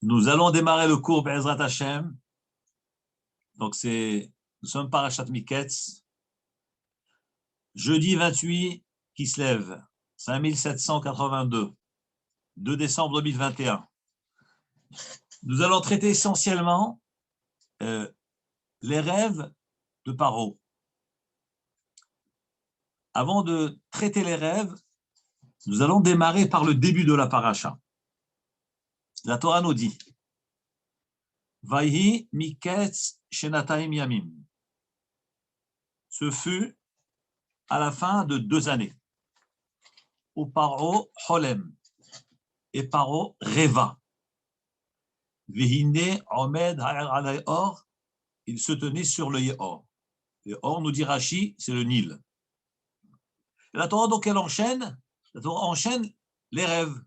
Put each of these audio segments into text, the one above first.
Nous allons démarrer le cours Be'ezrat Hashem. Donc, nous sommes Parashat Miketz. Jeudi 28 qui se lève, 5782, 2 décembre 2021. Nous allons traiter essentiellement les rêves de Paro. Avant de traiter les rêves, nous allons démarrer par le début de la paracha. La Torah nous dit Vayhi miketz shenataim yamim. Ce fut à la fin de 2 années. Ou Paro holem. Et Paro rêva. Vihine omed ha'er alay or. Il se tenait sur le Yehor. Le Or, nous dit Rashi, c'est le Nil. Et la Torah, donc, elle enchaîne. La Torah enchaîne les rêves.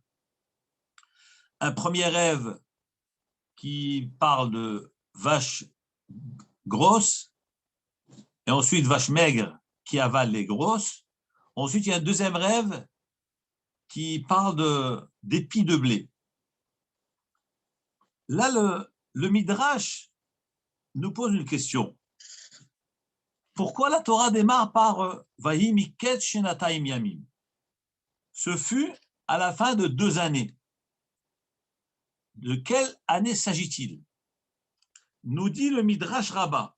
Un premier rêve qui parle de vaches grosses, et ensuite vaches maigres qui avalent les grosses. Ensuite, il y a un deuxième rêve qui parle d'épis de blé. Là, le Midrash nous pose une question. Pourquoi la Torah démarre par Vahi miketz shenataim yamim? Ce fut à la fin de 2 années. De quelle année s'agit-il? Nous dit le Midrash Rabbah.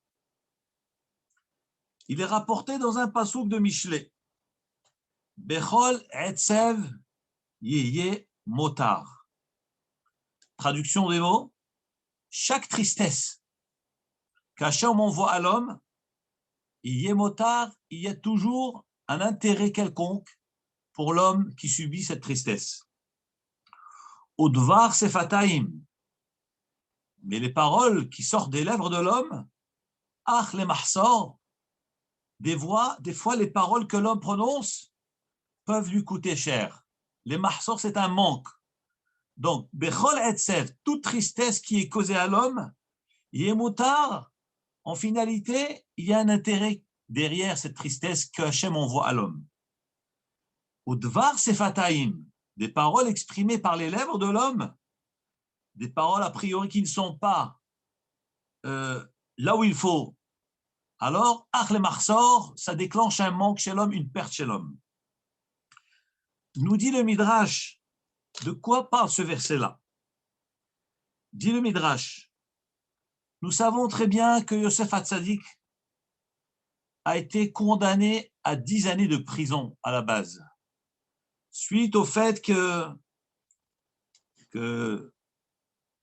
Il est rapporté dans un passouk de Mishlé. Bechol etzev yeye motar. Traduction des mots. Chaque tristesse qu'Hachem envoie à l'homme, yeye motar, il y a toujours un intérêt quelconque pour l'homme qui subit cette tristesse. Udvar sefataim. Mais les paroles qui sortent des lèvres de l'homme, ach le mahsor, des fois les paroles que l'homme prononce peuvent lui coûter cher. Les mahsor, c'est un manque. Donc, bechol etsev, toute tristesse qui est causée à l'homme, yemutar, en finalité, il y a un intérêt derrière cette tristesse que Hachem envoie à l'homme. Udvar sefataim, des paroles exprimées par les lèvres de l'homme, des paroles a priori qui ne sont pas là où il faut, alors, ach le mahsor, ça déclenche un manque chez l'homme, une perte chez l'homme. Nous dit le Midrash, de quoi parle ce verset-là? Dit le Midrash, nous savons très bien que Yosef Hatzadik a été condamné à 10 années de prison à la base, suite au fait que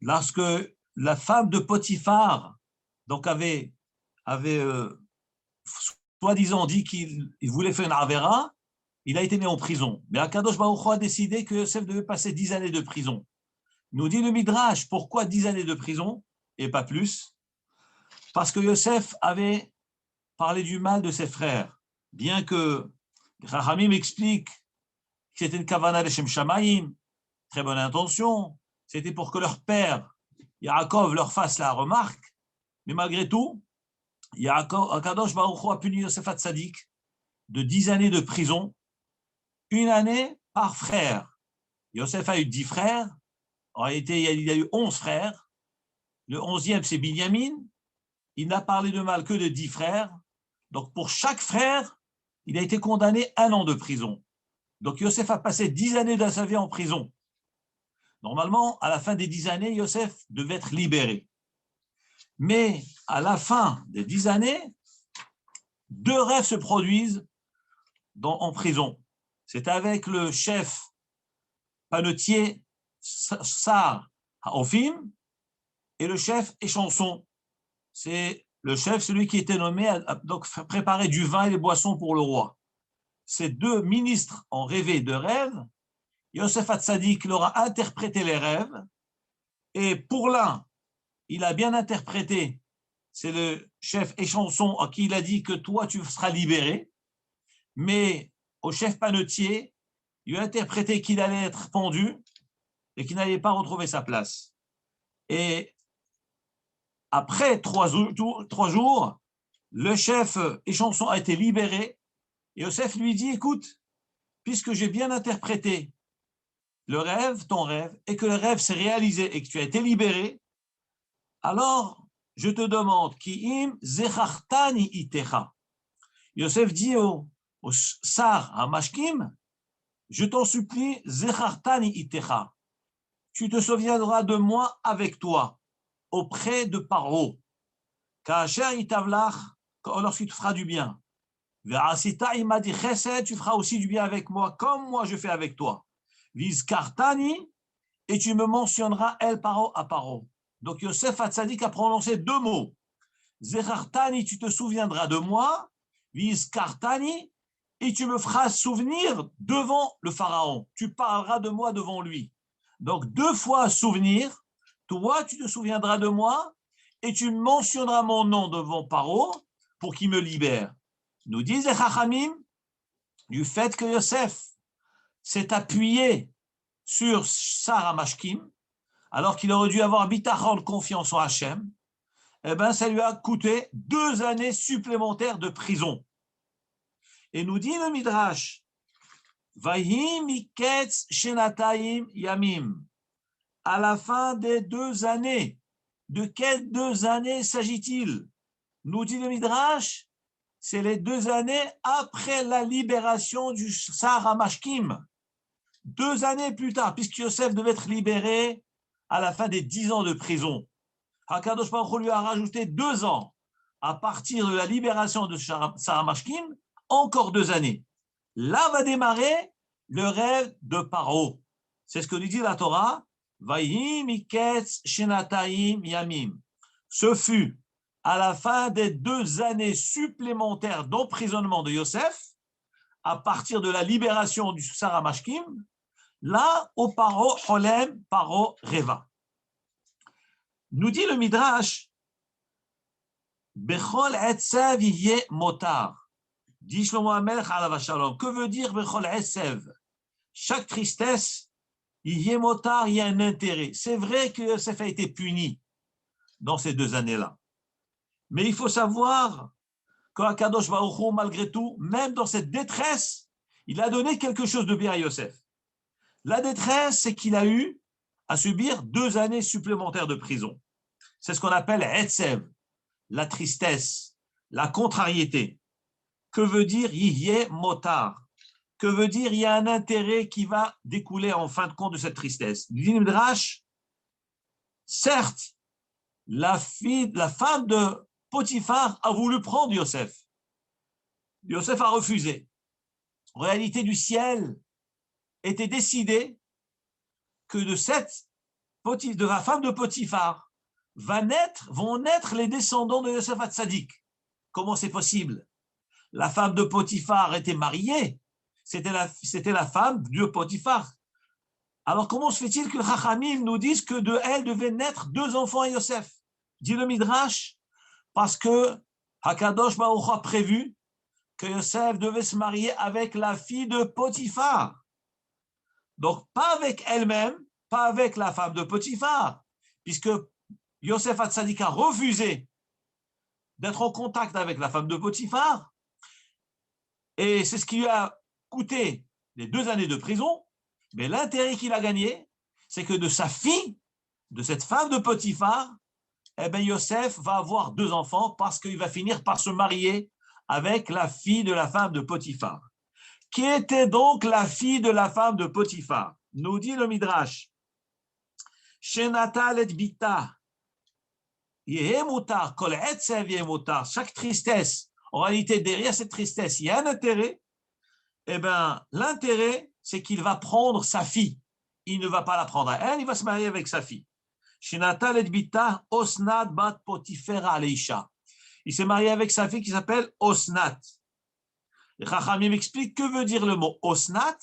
lorsque la femme de Potiphar donc avait soi-disant dit qu'il voulait faire une avera, il a été mis en prison. Mais Akadosh Baruch Hu a décidé que Yosef devait passer 10 années de prison. Nous dit le Midrash, pourquoi 10 années de prison et pas plus? Parce que Yosef avait parlé du mal de ses frères. Bien que Chachamim explique que c'était une kavana leshem shamayim, très bonne intention, c'était pour que leur père, Yaakov, leur fasse la remarque, mais malgré tout, Akadosh Baruch Hu a puni Yosef Hatzadik de 10 années de prison, 1 année par frère. Yosef a eu 10 frères, en réalité il a eu 11 frères, le 11e c'est Binyamin, il n'a parlé de mal que de 10 frères, donc pour chaque frère, il a été condamné 1 an de prison. Donc Yosef a passé 10 années de sa vie en prison. Normalement, à la fin des 10 années, Yosef devait être libéré. Mais à la fin des 10 années, 2 rêves se produisent en prison. C'est avec le chef panetier Sar Haofim et le chef Échanson. C'est le chef, celui qui était nommé à donc préparer du vin et des boissons pour le roi. Ces 2 ministres ont rêvé de rêves. Yosef Hatzadik leur a interprété les rêves. Et pour l'un, il a bien interprété, c'est le chef Échanson à qui il a dit que toi, tu seras libéré. Mais au chef panetier, il a interprété qu'il allait être pendu et qu'il n'allait pas retrouver sa place. Et après 3 jours, le chef Échanson a été libéré et Yosef lui dit, écoute, puisque j'ai bien interprété le rêve, ton rêve, et que le rêve s'est réalisé et que tu as été libéré, alors je te demande, Ki'im zechartani itecha. Yosef dit au Sar Hamashkim, je t'en supplie, zechartani itecha. Tu te souviendras de moi avec toi, auprès de Paro. Ka'asher itavlach, lorsqu'il te fera du bien. Ve'asita imadi chesed, tu feras aussi du bien avec moi, comme moi je fais avec toi. Vizkartani, et tu me mentionneras El Paro à Paro. Donc Yosef Hatzadik a prononcé deux mots. Zechartani, tu te souviendras de moi. Vizkartani, et tu me feras souvenir devant le Pharaon. Tu parleras de moi devant lui. Donc deux fois souvenir. Toi, tu te souviendras de moi et tu mentionneras mon nom devant Paro pour qu'il me libère. Nous disent les Chachamim du fait que Yosef s'est appuyé sur Sarah Mashkim, alors qu'il aurait dû avoir bitachon, confiance en Hachem, eh ben, ça lui a coûté 2 années supplémentaires de prison. Et nous dit le Midrash, Vayim iketz shenatayim yamim. À la fin des 2 années, de quelles 2 années s'agit-il? Nous dit le Midrash, c'est les 2 années après la libération du Sar Hamashkim. 2 années plus tard, puisque Yosef devait être libéré à la fin des 10 ans de prison. HaKadosh Baruch Hu lui a rajouté 2 ans à partir de la libération de Sar Hamashkim, encore 2 années. Là va démarrer le rêve de Paro. C'est ce que nous dit la Torah. Vayim iketz shenatayim yamim. Ce fut à la fin des 2 années supplémentaires d'emprisonnement de Yosef, à partir de la libération du Sar Hamashkim, là au Paro Holem, Paro Reva. Nous dit le Midrash, Bechol etzev yeh motar. Dit Shlomo HaMelech alav hashalom. Que veut dire Bechol etzev? Chaque tristesse, yeh motar, il y a un intérêt. C'est vrai que Yosef a été puni dans ces 2 années-là. Mais il faut savoir qu'Akadosh Baruch Hu, malgré tout, même dans cette détresse, il a donné quelque chose de bien à Yosef. La détresse, c'est qu'il a eu à subir 2 années supplémentaires de prison. C'est ce qu'on appelle etzev, la tristesse, la contrariété. Que veut dire yeh motar? Que veut dire il y a un intérêt qui va découler en fin de compte de cette tristesse? Dit Midrash, certes, la femme de Potiphar a voulu prendre Yosef. Yosef a refusé. En réalité, du ciel était décidé que de la femme de Potiphar vont naître les descendants de Yosef Hatzadik. Comment c'est possible? La femme de Potiphar était mariée. C'était la femme de Potiphar. Alors comment se fait-il que Chachamim nous disent que de elle devaient naître 2 enfants à Yosef? Dit le Midrash, parce que Hakadosh Baruch Hu a prévu que Yosef devait se marier avec la fille de Potiphar. Donc pas avec elle-même, pas avec la femme de Potiphar, puisque Yosef Hatzadik a refusé d'être en contact avec la femme de Potiphar, et c'est ce qui lui a coûté les 2 années de prison. Mais l'intérêt qu'il a gagné, c'est que de sa fille, de cette femme de Potiphar, eh bien Yosef va avoir 2 enfants parce qu'il va finir par se marier avec la fille de la femme de Potiphar. Qui était donc la fille de la femme de Potiphar? Nous dit le Midrash, Shenatal et Bita, Yehemutar, Kol Etzev Yehemutar, chaque tristesse, en réalité derrière cette tristesse, il y a un intérêt. Eh bien, l'intérêt, c'est qu'il va prendre sa fille. Il ne va pas la prendre à elle, il va se marier avec sa fille. Shenatal et Bita, Osnat bat Potifera Aleisha. Il s'est marié avec sa fille qui s'appelle Osnat. Les Chachamim expliquent que veut dire le mot Osnat.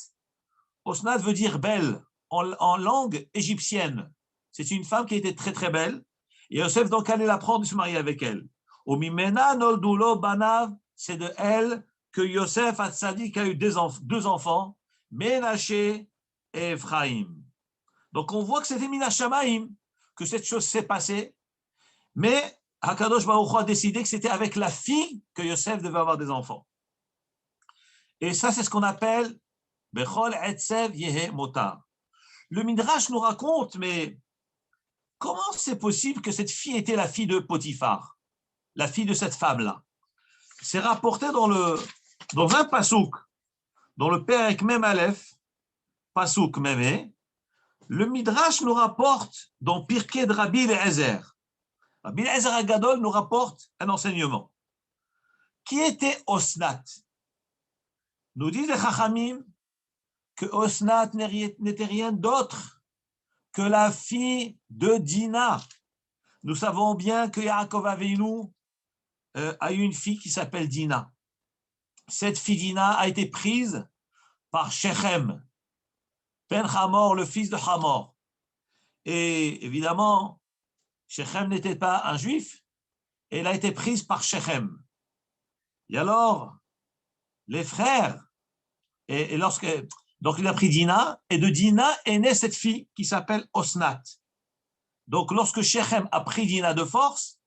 Osnat veut dire belle en langue égyptienne. C'est une femme qui était très très belle. Et Yosef donc allait la prendre et se marier avec elle. Omimena noldulo banav, c'est de elle que Yosef Hatzadik a eu 2 enfants, Ménaché et Ephraim. Donc on voit que c'était Minashamaim que cette chose s'est passée, mais Hakadosh Baruch Hu a décidé que c'était avec la fille que Yosef devait avoir des enfants. Et ça, c'est ce qu'on appelle Bechol Etzev Yehe Motar. Le Midrash nous raconte, mais comment c'est possible que cette fille était la fille de Potiphar, la fille de cette femme-là? C'est rapporté dans un pasouk, dans le Perek Mem Aleph, pasouk Meme, le Midrash nous rapporte dans Pirkei de Rabbi Eliezer. Rabbi Eliezer Agadol nous rapporte un enseignement. Qui était Osnat? Nous disent les Chachamim que Osnat n'était rien d'autre que la fille de Dina. Nous savons bien que Yaakov Avinu a eu une fille qui s'appelle Dina. Cette fille Dina a été prise par Shechem, Ben Hamor, le fils de Hamor. Et évidemment, Shechem n'était pas un juif, et elle a été prise par Shechem. Et alors, les frères, donc il a pris Dina, et de Dina est née cette fille qui s'appelle Osnat. Donc lorsque Shechem a pris Dina de force,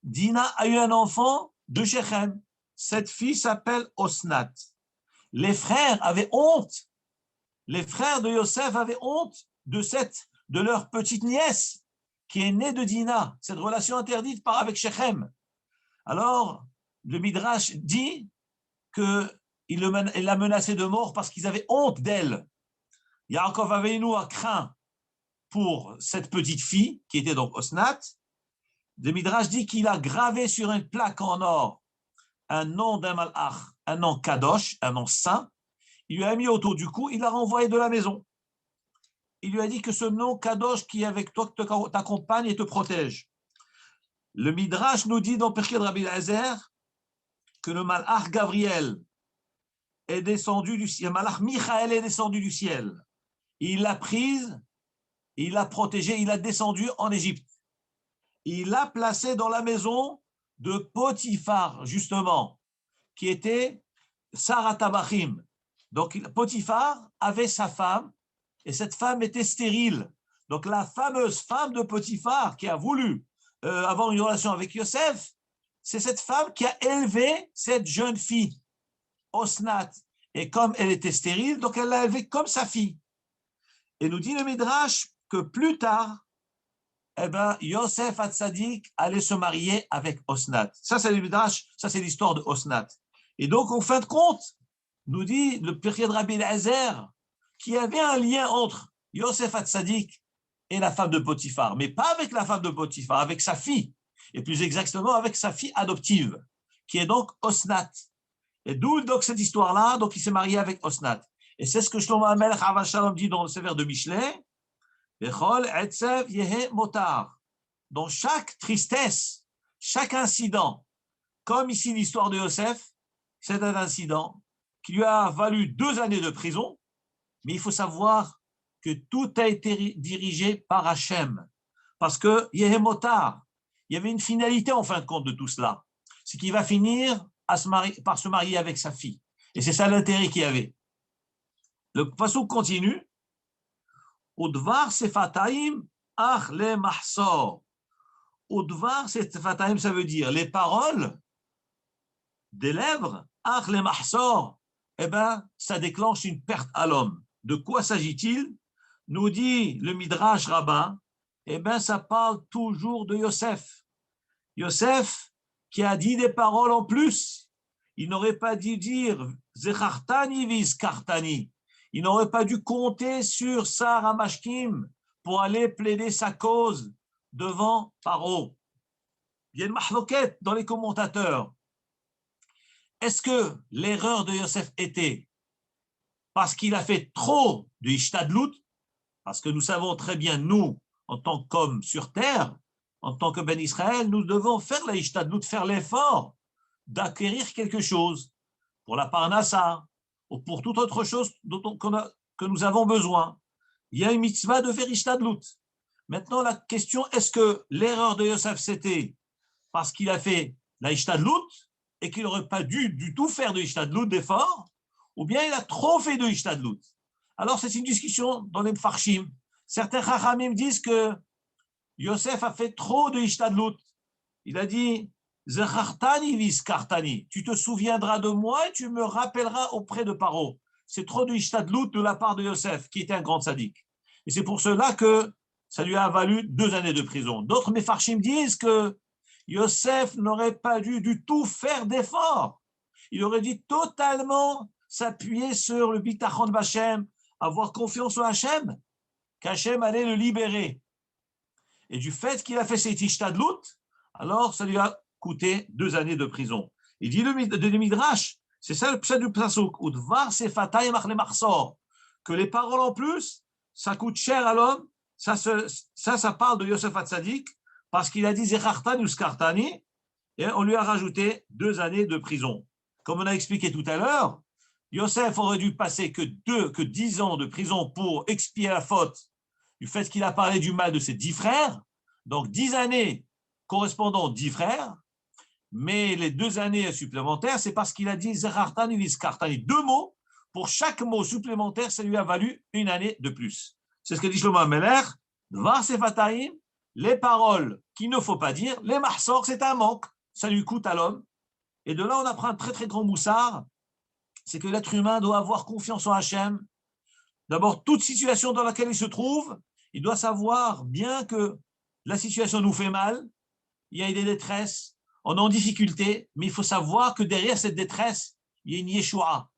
Dina a eu un enfant de Shechem. Cette fille s'appelle Osnat. Les frères avaient honte. Les frères de Yosef avaient honte de leur petite nièce qui est née de Dina, cette relation interdite avec Shechem. Alors, le Midrash dit qu'il l'a menacé de mort parce qu'ils avaient honte d'elle. Yaakov Avinu a craint pour cette petite fille, qui était donc Osnat. Le Midrash dit qu'il a gravé sur une plaque en or un nom d'un malach, un nom kadosh, un nom saint. Il lui a mis autour du cou, il l'a renvoyé de la maison. Il lui a dit que ce nom kadosh qui est avec toi, t'accompagne et te protège. Le Midrash nous dit dans Pirkei de Rabbi Eliezer que le malach Gabriel est descendu du ciel, le malach Michael est descendu du ciel. Il l'a prise, il l'a protégée, il l'a descendu en Égypte. Il l'a placée dans la maison de Potiphar, justement, qui était Sarah Tabachim. Donc Potiphar avait sa femme, et cette femme était stérile. Donc la fameuse femme de Potiphar qui a voulu avoir une relation avec Yosef, c'est cette femme qui a élevé cette jeune fille, Osnat. Et comme elle était stérile, donc elle l'a élevée comme sa fille. Et nous dit le Midrash que plus tard, Yosef Hatzadik allait se marier avec Osnat. Ça, c'est le Midrash, ça, c'est l'histoire de Osnat. Et donc, en fin de compte, nous dit le Pirkei de Rabbi Eliezer qu'il y avait un lien entre Yosef Hatzadik et la femme de Potiphar, mais pas avec la femme de Potiphar, avec sa fille, et plus exactement avec sa fille adoptive, qui est donc Osnat. Et d'où donc cette histoire-là, donc il s'est marié avec Osnat. Et c'est ce que Shlomo HaMelech Alav Shalom dit dans le Sefer de Mishlei, Bechol etzev yehe motar. Dans chaque tristesse, chaque incident, comme ici l'histoire de Yosef, c'est un incident qui lui a valu 2 années de prison, mais il faut savoir que tout a été dirigé par Hachem. Parce que yehe motar, il y avait une finalité en fin de compte de tout cela. C'est qu'il va finir par se marier avec sa fille. Et c'est ça l'intérêt qu'il y avait. Le pasuk continue. Udvar sefataim ach le mahsor. Udvar sefataim, ça veut dire les paroles des lèvres, ach le mahsor, ça déclenche une perte à l'homme. De quoi s'agit-il? Nous dit le Midrash Rabbin, ça parle toujours de Yosef. Yosef qui a dit des paroles en plus. Il n'aurait pas dû dire Zechartani vizkartani. Il n'aurait pas dû compter sur Sarah Mashkim pour aller plaider sa cause devant Paro. Il y a une mahloket dans les commentateurs. Est-ce que l'erreur de Yosef était parce qu'il a fait trop de Ishtadlut? Parce que nous savons très bien, nous, en tant qu'hommes sur terre, en tant que Ben Israël, nous devons faire la Ishtadlut, faire l'effort d'acquérir quelque chose pour la Parnassa, ou pour toute autre chose que nous avons besoin. Il y a une mitzvah de faire Ishtadlut. Maintenant, la question, est-ce que l'erreur de Yosef, c'était parce qu'il a fait la Ishtadlut et qu'il n'aurait pas dû du tout faire de Ishtadlut, d'effort, ou bien il a trop fait de Ishtadlut? Alors, c'est une discussion dans les Mfarshim. Certains Chachamim disent que Yosef a fait trop de Ishtadlut. Il a dit Zechartani vizkartani. Tu te souviendras de moi et tu me rappelleras auprès de Paro. C'est trop de Ishtadlut de la part de Yosef, qui était un grand sadique. Et c'est pour cela que ça lui a valu 2 années de prison. D'autres Mefarshim disent que Yosef n'aurait pas dû du tout faire d'efforts. Il aurait dû totalement s'appuyer sur le bitachon d'Hachem, avoir confiance en Hachem, qu'Hachem allait le libérer. Et du fait qu'il a fait cette ishtadlut, alors ça lui a coûté 2 années de prison. Il dit le Midrash, c'est ça le pshat du Pasuk, que les paroles en plus, ça coûte cher à l'homme. Ça parle de Yosef Hatzadik, parce qu'il a dit Zechartani ou Skartani, et on lui a rajouté 2 années de prison. Comme on a expliqué tout à l'heure, Yosef aurait dû passer que 10 ans de prison pour expier la faute du fait qu'il a parlé du mal de ses 10 frères, donc 10 années correspondant aux 10 frères, mais les 2 années supplémentaires, c'est parce qu'il a dit Zechartani ou Skartani, 2 mots, pour chaque mot supplémentaire, ça lui a valu 1 année de plus. C'est ce que dit Shlomo HaMelech, Dvar Sefataim, les paroles qu'il ne faut pas dire, les mahsor, c'est un manque, ça lui coûte à l'homme. Et de là, on apprend un très très grand moussard, c'est que l'être humain doit avoir confiance en Hachem. D'abord, toute situation dans laquelle il se trouve, il doit savoir bien que la situation nous fait mal, il y a des détresses, on est en difficulté, mais il faut savoir que derrière cette détresse, il y a une Yeshua.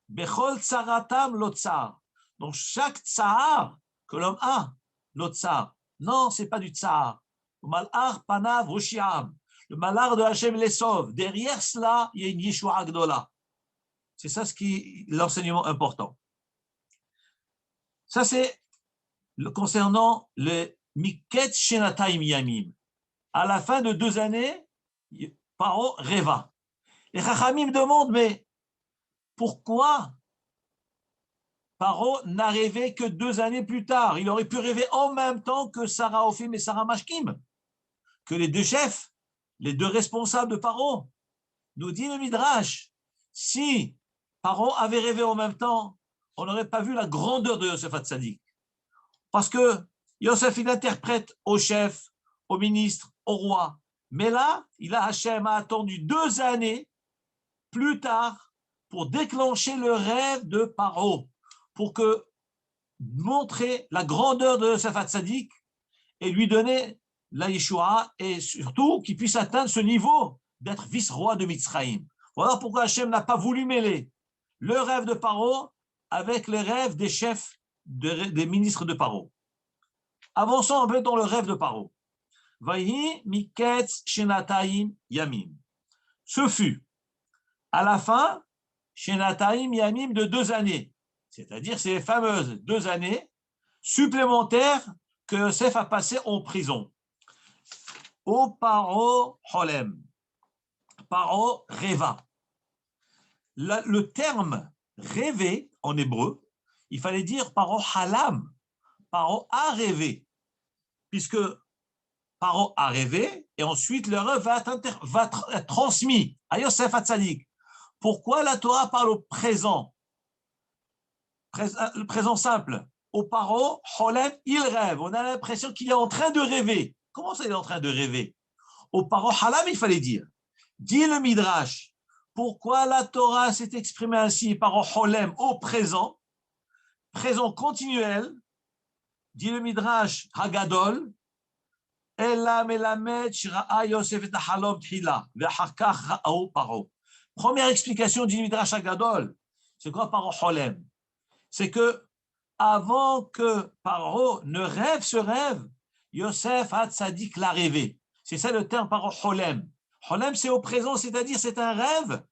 Bechol tsaratam lotsar. Donc chaque tsar que l'homme a, lotsar. Non, ce n'est pas du tsar. Le malhar panav roshiam. Le malhar de Hachem les sauve. Derrière cela, il y a une Yeshua Gdola. C'est ça l'enseignement important. Ça, c'est concernant le Miket Shenataim Yamim. À la fin de 2 années, Paro rêva. Les Chachamim demandent, mais pourquoi Paro n'a rêvé que 2 années plus tard? Il aurait pu rêver en même temps que Sarah Ophim et Sarah Mashkim, que les 2 chefs, les 2 responsables de Paro. Nous dit le Midrash, si Paro avait rêvé en même temps, on n'aurait pas vu la grandeur de Yosef Hatzadik. Parce que Yosef, il interprète au chef, au ministre, au roi. Mais là, Hachem a attendu 2 années plus tard pour déclencher le rêve de Paro, pour montrer la grandeur de Yosef Hatzadik et lui donner la Yeshua, et surtout qu'il puisse atteindre ce niveau d'être vice-roi de Mitzrayim. Voilà pourquoi Hachem n'a pas voulu mêler le rêve de Paro avec les rêves des chefs, des ministres de Paro. Avançons un peu dans le rêve de Paro. Vayi miketz shenataim yamim. Ce fut à la fin shenataim yamim de 2 années, c'est-à-dire ces fameuses 2 années supplémentaires que Yosef a passées en prison. Au Paro Holem. Paro rêva. Le terme rêver en hébreu, il fallait dire Paro halam. Paro a rêvé, puisque Paro a rêvé, et ensuite le rêve va être transmis à Yosef Hatzadik. Pourquoi la Torah parle au présent? Le présent simple. Au Paro, Holem, il rêve. On a l'impression qu'il est en train de rêver. Comment ça, il est en train de rêver? Au Paro Halam, il fallait dire. Dit le Midrash, pourquoi la Torah s'est exprimée ainsi, Paro Holem, au présent continuel? Dit le Midrash Hagadol, première explication du Midrash Hagadol, c'est quoi Paro Holem? C'est que avant que Paro ne rêve ce rêve, Yosef Hatzadik l'a rêvé. C'est ça le terme Paro Holem. Holem, c'est au présent, c'est-à-dire c'est un rêve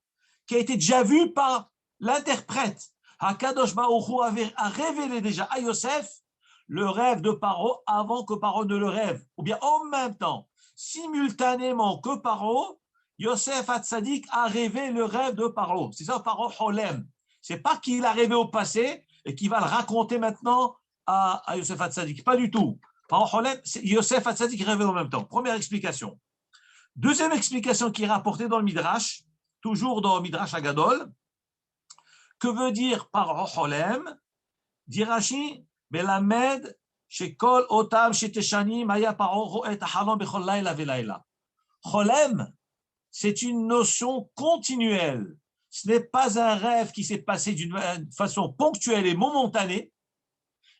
qui a été déjà vu par l'interprète. Hakadosh Baruch Hu a révélé déjà à Yosef le rêve de Paro avant que Paro ne le rêve, ou bien en même temps, simultanément que Paro, Yosef Hatzadik a rêvé le rêve de Paro. C'est ça Paro Holem. C'est pas qu'il a rêvé au passé et qu'il va le raconter maintenant à Yosef Hatzadik. Pas du tout. Paro Holem, Yosef Hatzadik rêvait en même temps. Première explication. Deuxième explication qui est rapportée dans le Midrash, toujours dans le Midrash Hagadol. Que veut dire Paro Holem? Dit Rashi, Melamed, Shekol Otam, Sheteshani, Maya Paro, Roet Halom, Bechol Laila Velaila. Holem, c'est une notion continuelle. Ce n'est pas un rêve qui s'est passé d'une façon ponctuelle et momentanée,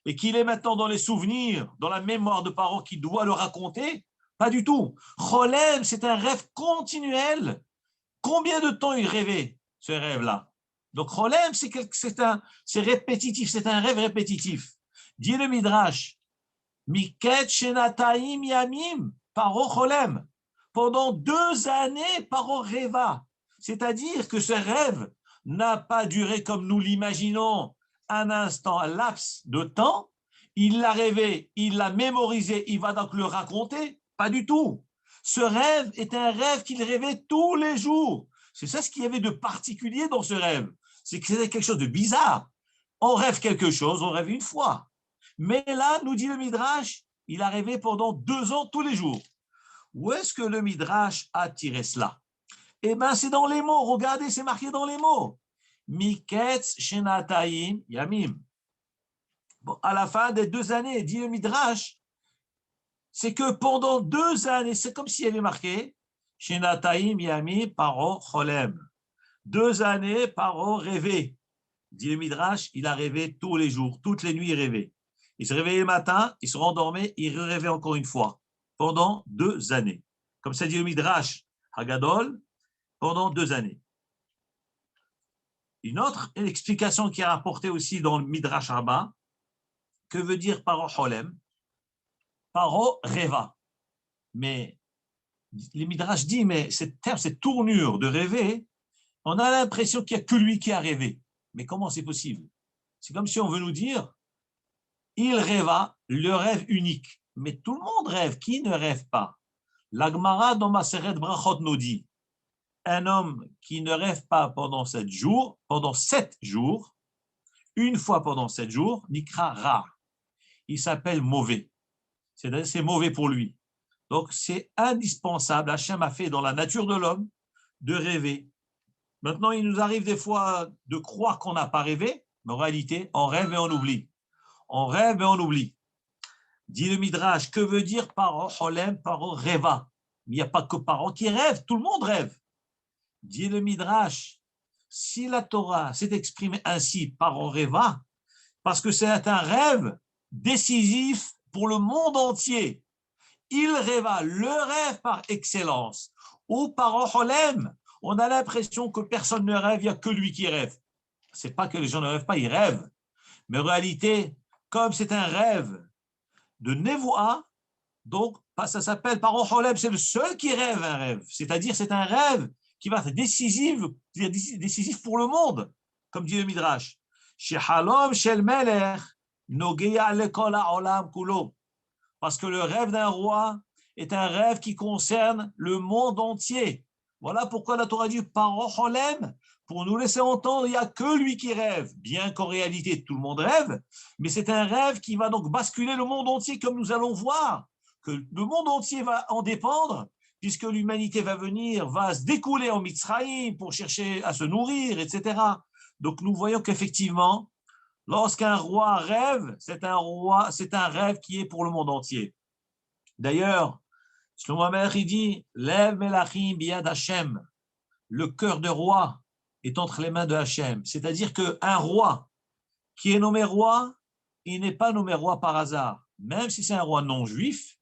et qu'il est maintenant dans les souvenirs, dans la mémoire de Paro qui doit le raconter, pas du tout. Cholem, c'est un rêve continuel. Combien de temps il rêvait, ce rêve-là? Donc, Cholem, c'est répétitif, c'est un rêve répétitif. Dit le Midrash, Miket Shenataim Yamim, Paro Cholem. Pendant 2 années, Paro rêva. C'est-à-dire que ce rêve n'a pas duré comme nous l'imaginons, un instant, un laps de temps. Il l'a rêvé, il l'a mémorisé, il va donc le raconter. Pas du tout. Ce rêve est un rêve qu'il rêvait tous les jours. C'est ça ce qu'il y avait de particulier dans ce rêve. C'est que c'était quelque chose de bizarre. On rêve quelque chose, on rêve une fois. Mais là, nous dit le Midrash, il a rêvé pendant 2 ans tous les jours. Où est-ce que le Midrash a tiré cela? Eh bien, c'est dans les mots. Regardez, c'est marqué dans les mots. Miketz Shenataim Yamim. Bon, à la fin des 2 années, dit le Midrash, c'est que pendant 2 années, c'est comme s'il y avait marqué Shenataim Yamim Paro Cholem. 2 années, Paro rêvait. Dit le Midrash, il a rêvé tous les jours, toutes les nuits, il rêvait. Il se réveillait le matin, il se rendormait, il rêvait encore une fois, pendant 2 années. Comme ça dit le Midrash Hagadol, pendant 2 années. Une autre explication qui est rapportée aussi dans le Midrash Rabbah, que veut dire Paro Cholem? Paro rêva. Mais le Midrash dit, mais cette tournure de rêver, on a l'impression qu'il n'y a que lui qui a rêvé. Mais comment c'est possible? C'est comme si on veut nous dire, il rêva, le rêve unique. Mais tout le monde rêve. Qui ne rêve pas? La Gemara dans Maseret Brachot nous dit, un homme qui ne rêve pas pendant 7 jours, une fois pendant 7 jours, nikra ra. Il s'appelle mauvais. C'est-à-dire c'est mauvais pour lui. Donc c'est indispensable. Hachem a fait dans la nature de l'homme de rêver. Maintenant, il nous arrive des fois de croire qu'on n'a pas rêvé, mais en réalité, on rêve et on oublie. On rêve et on oublie. Dit le Midrash, que veut dire paro cholem, paro rêva? Il n'y a pas que paro qui rêve, tout le monde rêve. Dit le Midrash, si la Torah s'est exprimée ainsi, paro rêva, parce que c'est un rêve décisif pour le monde entier. Il rêva, le rêve par excellence. Ou paro cholem, on a l'impression que personne ne rêve, il n'y a que lui qui rêve. Ce n'est pas que les gens ne rêvent pas, ils rêvent. Mais en réalité, comme c'est un rêve de Nevoa, donc ça s'appelle Paro Cholem, c'est le seul qui rêve un rêve. C'est-à-dire c'est un rêve qui va être décisif pour le monde, comme dit le Midrash. Parce que le rêve d'un roi est un rêve qui concerne le monde entier. Voilà pourquoi la Torah dit Paro Cholem, pour nous laisser entendre, il n'y a que lui qui rêve, bien qu'en réalité tout le monde rêve, mais c'est un rêve qui va donc basculer le monde entier, comme nous allons voir, que le monde entier va en dépendre, puisque l'humanité va se découler en Mitzrayim pour chercher à se nourrir, etc. Donc nous voyons qu'effectivement, lorsqu'un roi rêve, c'est un rêve qui est pour le monde entier. D'ailleurs, Shlomo Amelech, il dit, Lev Melachim biyad Hashem, le cœur de roi est entre les mains de Hachem. C'est-à-dire qu'un roi qui est nommé roi, il n'est pas nommé roi par hasard. Même si c'est un roi non juif,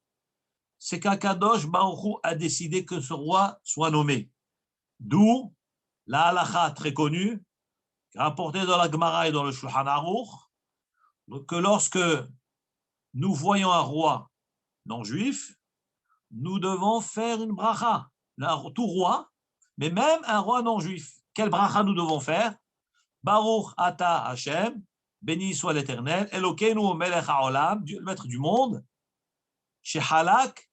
c'est qu'Akadosh Baruch Hu a décidé que ce roi soit nommé. D'où la halakha très connue, rapportée dans la Gemara et dans le Shulchan Aruch, que lorsque nous voyons un roi non juif, nous devons faire une bracha. Tout roi, mais même un roi non juif. Quelle bracha nous devons faire? Baruch ata Hashem, béni soit l'Éternel, Elokeinu melech haolam, le maître du monde, shehalak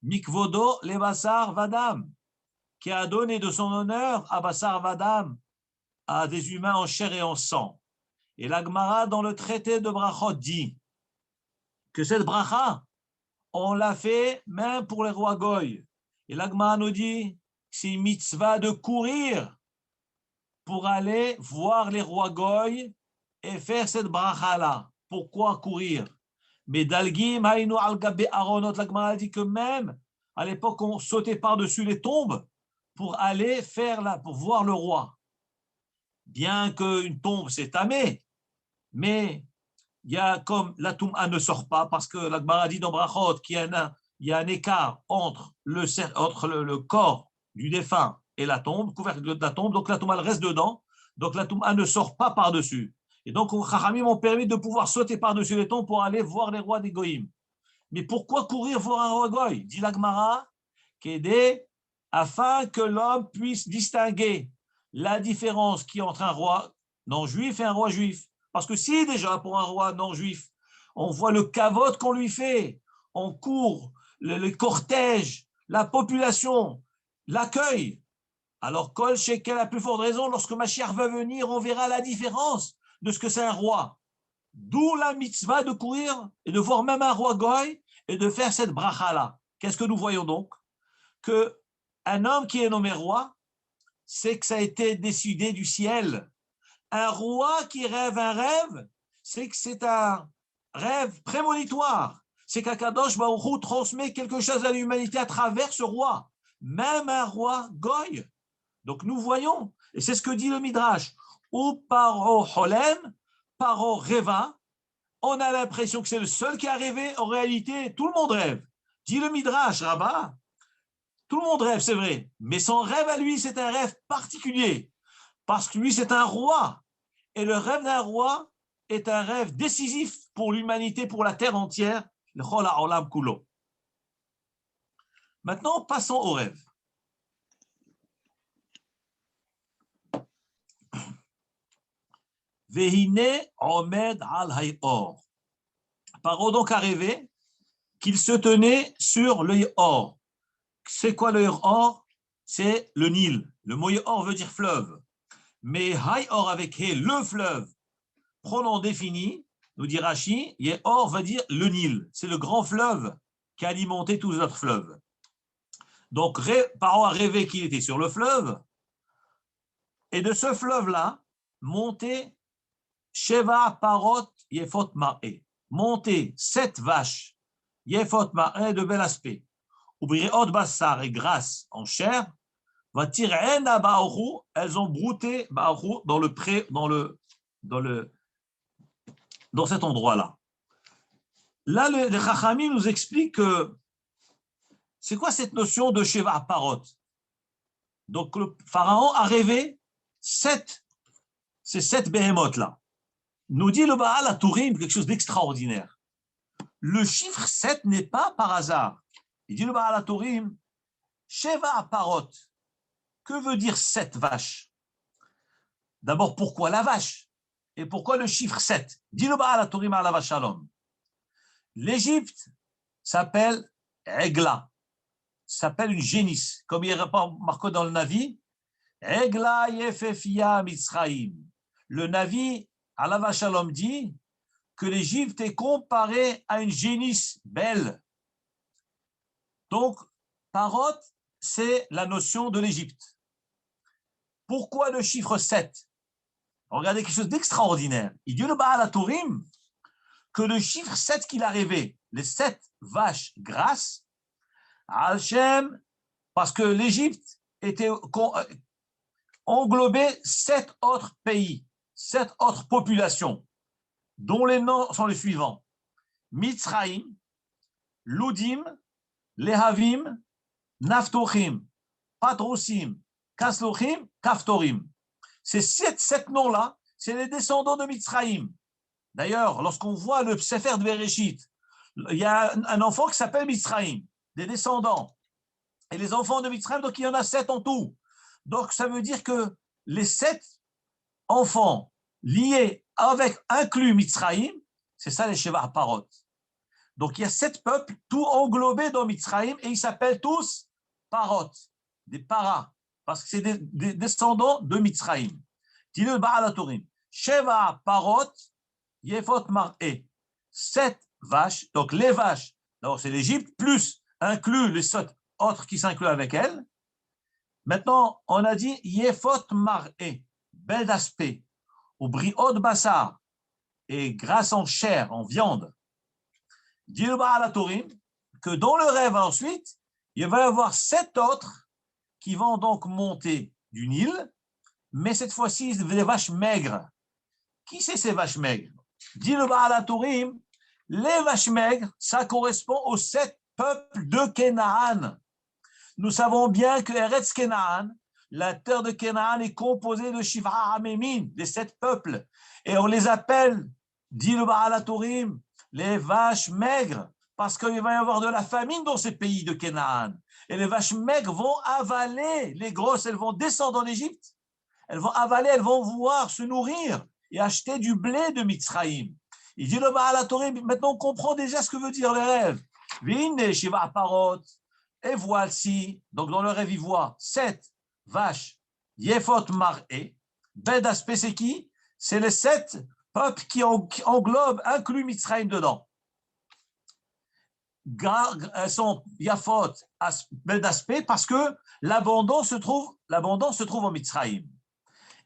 mikvodo lebassar vadam, qui a donné de son honneur à Bassar vadam, à des humains en chair et en sang. Et la Gemara dans le traité de Brachot dit que cette bracha, on l'a fait même pour les rois goy. Et la Gemara nous dit c'est une mitzvah de courir pour aller voir les rois goy et faire cette bracha-là. Pourquoi courir? Mais Dalgim, Haïno al-Gabe Aronot, la Gemara dit que même à l'époque, on sautait par-dessus les tombes pour aller pour voir le roi. Bien qu'une tombe, c'est tamé, mais il y a comme la Toum'a ne sort pas, parce que la Gemara dit dans Brachot qu'il y a un écart entre le corps du défunt et la tombe, le couvercle de la tombe, donc la Toum'a reste dedans, donc la Toum'a ne sort pas par-dessus. Et donc, les Chachamim m'ont permis de pouvoir sauter par-dessus les tombes pour aller voir les rois des Goïms. Mais pourquoi courir voir un roi Goï? Dit la Gemara, afin que l'homme puisse distinguer la différence qui est entre un roi non-juif et un roi juif. Parce que si déjà pour un roi non-juif, on voit le kavod qu'on lui fait, on court, le cortège, la population, l'accueil, alors Kol Shekel a plus forte raison, lorsque Mashiach va venir, on verra la différence de ce que c'est un roi. D'où la mitzvah de courir et de voir même un roi goy et de faire cette bracha-là. Qu'est-ce que nous voyons donc? Qu'un homme qui est nommé roi, c'est que ça a été décidé du ciel. Un roi qui rêve un rêve, c'est que c'est un rêve prémonitoire. C'est qu'Akadosh Baruch Hu transmet quelque chose à l'humanité à travers ce roi. Même un roi goy. Donc nous voyons, et c'est ce que dit le Midrash, ou paro holem, paro reva, on a l'impression que c'est le seul qui a rêvé, en réalité tout le monde rêve. Dit le Midrash, Rabbah, tout le monde rêve, c'est vrai, mais son rêve à lui, c'est un rêve particulier, parce que lui, c'est un roi, et le rêve d'un roi est un rêve décisif pour l'humanité, pour la terre entière, le Chol HaOlam Kulo. Maintenant, passons au rêve. Vehine omed al hayor. Paro donc a rêvé qu'il se tenait sur le Or. C'est quoi le Or? C'est le Nil. Le mot Or veut dire fleuve. Mais Hayor avec He, le fleuve, pronom défini, nous dit Rashi, Or veut dire le Nil. C'est le grand fleuve qui a alimenté tous les autres fleuves. Donc, Paro a rêvé qu'il était sur le fleuve. Et de ce fleuve-là, montait Sheva Parot Yefot Ma'e. Monter 7 vaches, Yefot Ma'e de bel aspect. Oubriot Bassar et grâce en chair, va tirer Ba'oru, elles ont brouté Ba'oru dans le pré, dans cet endroit-là. Là, les Chachamim nous expliquent que c'est quoi cette notion de Sheva Parot? Donc, le pharaon a rêvé ces 7 béhémotes-là. Nous dit le Baal à Tourim quelque chose d'extraordinaire. Le chiffre 7 n'est pas par hasard. Il dit le Baal à Tourim, Sheva Parot. Que veut dire 7 vaches? D'abord, pourquoi la vache? Et pourquoi le chiffre 7? Dit le Baal à Tourim à la vache Shalom. L'Égypte s'appelle Egla, s'appelle une génisse, comme il est marqué dans le Navi, Egla Yefefia Mitzraïm. Le Navi à la vache Shalom dit que l'Égypte est comparée à une génisse belle. Donc, Parot, c'est la notion de l'Égypte. Pourquoi le chiffre 7? Regardez quelque chose d'extraordinaire. Il dit le Baal à Tourim que le chiffre 7 qu'il a rêvé, les 7 vaches grasses, Al-Shem, parce que l'Égypte était englobait 7 autres pays, 7 autres populations, dont les noms sont les suivants. Mitzraïm, Ludim, Lehavim, Naftochim, Patrousim, Kaslochim, Kaftorim. Ces 7 noms-là, c'est les descendants de Mitzraïm. D'ailleurs, lorsqu'on voit le Sefer de Bereshit, il y a un enfant qui s'appelle Mitzraïm, des descendants. Et les enfants de Mitzraïm, donc il y en a 7 en tout. Donc ça veut dire que les 7 enfants liés avec inclus Mitzraïm, c'est ça les Sheva Parot. Donc il y a 7 peuples, tout englobés dans Mitzraïm, et ils s'appellent tous Parot, des paras, parce que c'est des descendants de Mitzraïm. Dit le Baal HaTourim, Sheva Parot, Yefot Mar'e, 7 vaches, donc les vaches, d'abord c'est l'Égypte, plus inclus les 7 autres qui s'incluent avec elles. Maintenant, on a dit Yefot Mar'e, bel d'aspect, au briot bassar, et grâce en chair, en viande. Dit le Baal HaTourim que dans le rêve ensuite, il va y avoir 7 autres qui vont donc monter du Nil, mais cette fois-ci, des vaches maigres. Qui c'est ces vaches maigres? Dit le Baal HaTurim, les vaches maigres, ça correspond aux 7 peuples de Canaan. Nous savons bien que Eretz Canaan, la terre de Canaan, est composée de Shiv'a Hamemin, des 7 peuples. Et on les appelle, dit le Baal HaTurim, les vaches maigres, parce qu'il va y avoir de la famine dans ces pays de Canaan. Et les vaches maigres vont avaler, les grosses, elles vont descendre en Égypte, elles vont avaler, elles vont vouloir se nourrir et acheter du blé de Mitzraïm. Il dit le Baal HaTurim, maintenant on comprend déjà ce que veut dire le rêve. Vine Shiva Parot, et voici, donc dans le rêve, il voit 7 vaches, Yefot Mar'e, Ben d'aspect, c'est qui? C'est les 7 peuples qui englobent, inclus Mitzraïm dedans. Elles sont Yafot, belles d'aspect, parce que l'abondance se trouve en Mitzraïm.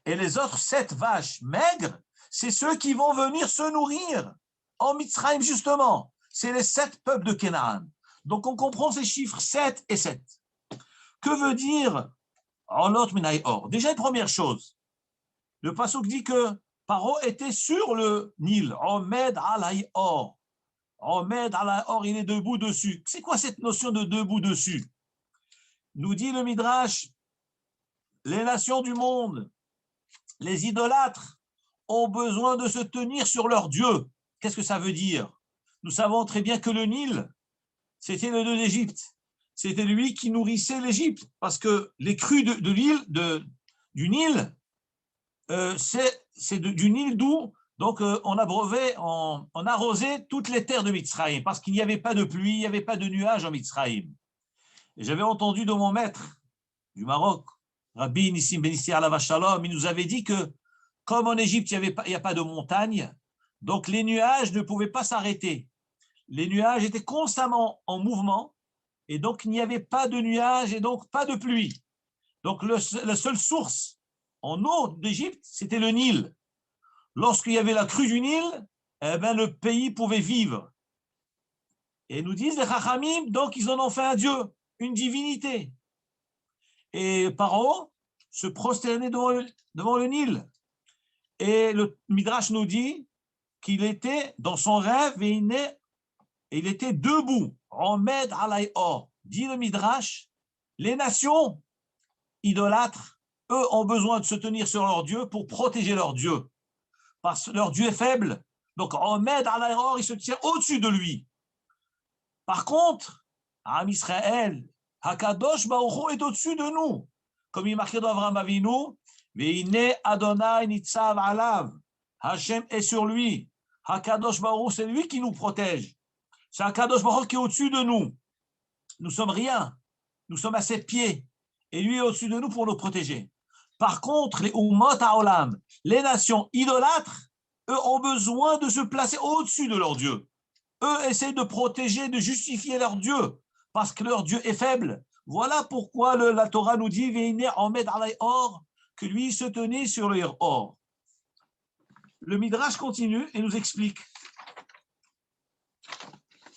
Et les autres 7 vaches maigres, c'est ceux qui vont venir se nourrir en Mitzraïm, justement. C'est les 7 peuples de Canaan. Donc on comprend ces chiffres 7 et 7. Que veut dire Olot Minay Or? Déjà, une première chose, le pasuk dit que Paro était sur le Nil. Omed alay or. Omed alay or, il est debout dessus. C'est quoi cette notion de debout dessus? Nous dit le Midrash, les nations du monde, les idolâtres, ont besoin de se tenir sur leur Dieu. Qu'est-ce que ça veut dire? Nous savons très bien que le Nil, c'était le Dieu d'Égypte. C'était lui qui nourrissait l'Égypte, parce que les crues du Nil, c'est du Nil d'où donc on abreuvait, on arrosait toutes les terres de Mitzraïm, parce qu'il n'y avait pas de pluie, il n'y avait pas de nuages en Mitzraïm. Et j'avais entendu de mon maître du Maroc, Rabbi Nissim Benissi Alav Shalom, il nous avait dit que comme en Égypte, il n'y a pas de montagne, donc les nuages ne pouvaient pas s'arrêter. Les nuages étaient constamment en mouvement, et donc il n'y avait pas de nuages et donc pas de pluie. Donc la seule source en eau d'Égypte, c'était le Nil. Lorsqu'il y avait la crue du Nil, eh ben, le pays pouvait vivre. Et nous disent les Chachamim, donc ils en ont fait un dieu, une divinité. Et Paro se prosternait devant le Nil. Et le Midrash nous dit qu'il était dans son rêve et il était debout. Omed alay or. Dit le Midrash, les nations idolâtres, eux, ont besoin de se tenir sur leur Dieu pour protéger leur Dieu. Parce que leur Dieu est faible. Donc, Omed alay or, il se tient au-dessus de lui. Par contre, Am Israël, Hakadosh Baruch Hu est au-dessus de nous. Comme il est marqué dans Avraham Avinu, Veine Adonai Nitzav Alav. Hachem est sur lui. Hakadosh Baruch Hu, c'est lui qui nous protège. C'est Hakadosh Baruch Hu qui est au-dessus de nous. Nous sommes rien. Nous sommes à ses pieds. Et lui est au-dessus de nous pour nous protéger. Par contre, les Ummot HaOlam, les nations idolâtres, eux ont besoin de se placer au-dessus de leur Dieu. Eux essaient de protéger, de justifier leur Dieu, parce que leur Dieu est faible. Voilà pourquoi la Torah nous dit que lui se tenait sur le or. Le Midrash continue et nous explique.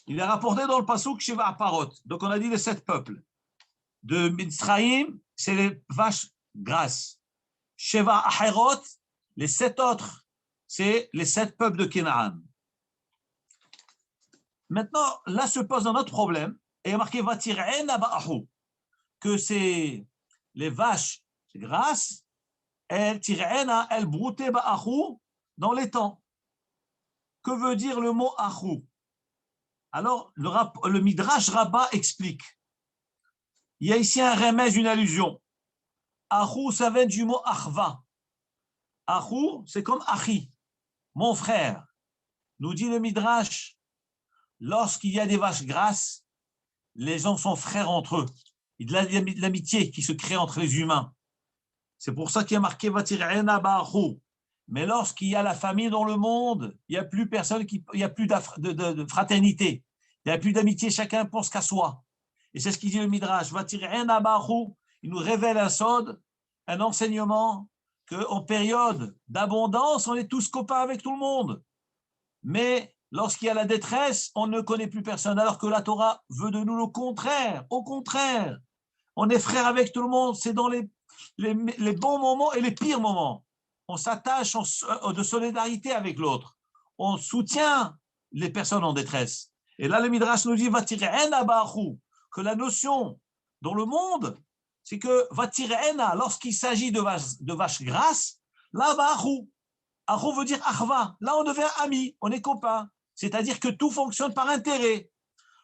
Il est rapporté dans le pasuk Sheva Parot. Donc on a dit les 7 peuples. De Mitzraïm, c'est les vaches grasses. Sheva Aherot, les 7 autres, c'est les 7 peuples de Canaan. Maintenant, là se pose un autre problème, et il y a marqué Vatir'en Aba'ahu, que c'est les vaches grasses, elles broutaient Ba'ahu dans les temps. Que veut dire le mot Ahu? Alors, le Midrash Rabbah explique. Il y a ici un remède, une allusion. Ahu, ça vient du mot Achva. Ahu, c'est comme Achi, mon frère. Nous dit le Midrash, lorsqu'il y a des vaches grasses, les gens sont frères entre eux. Il y a de l'amitié qui se crée entre les humains. C'est pour ça qu'il y a marqué Vatir'ena Ba'ahu. Mais lorsqu'il y a la famine dans le monde, il n'y a plus personne, il n'y a plus de fraternité, il n'y a plus d'amitié, chacun pense qu'à soi. Et c'est ce qu'il dit le Midrash. Vatir'ena Ba'ahu, il nous révèle un sod, un enseignement, qu'en période d'abondance, on est tous copains avec tout le monde. Mais lorsqu'il y a la détresse, on ne connaît plus personne, alors que la Torah veut de nous le contraire. Au contraire, on est frères avec tout le monde, c'est dans les bons moments et les pires moments. On s'attache de solidarité avec l'autre. on soutient les personnes en détresse. Et là, le Midrash nous dit que la notion dans le monde, c'est que lorsqu'il s'agit de vaches grasses, là, Ahu veut dire achva. Là, on devient amis, on est copains. C'est-à-dire que tout fonctionne par intérêt.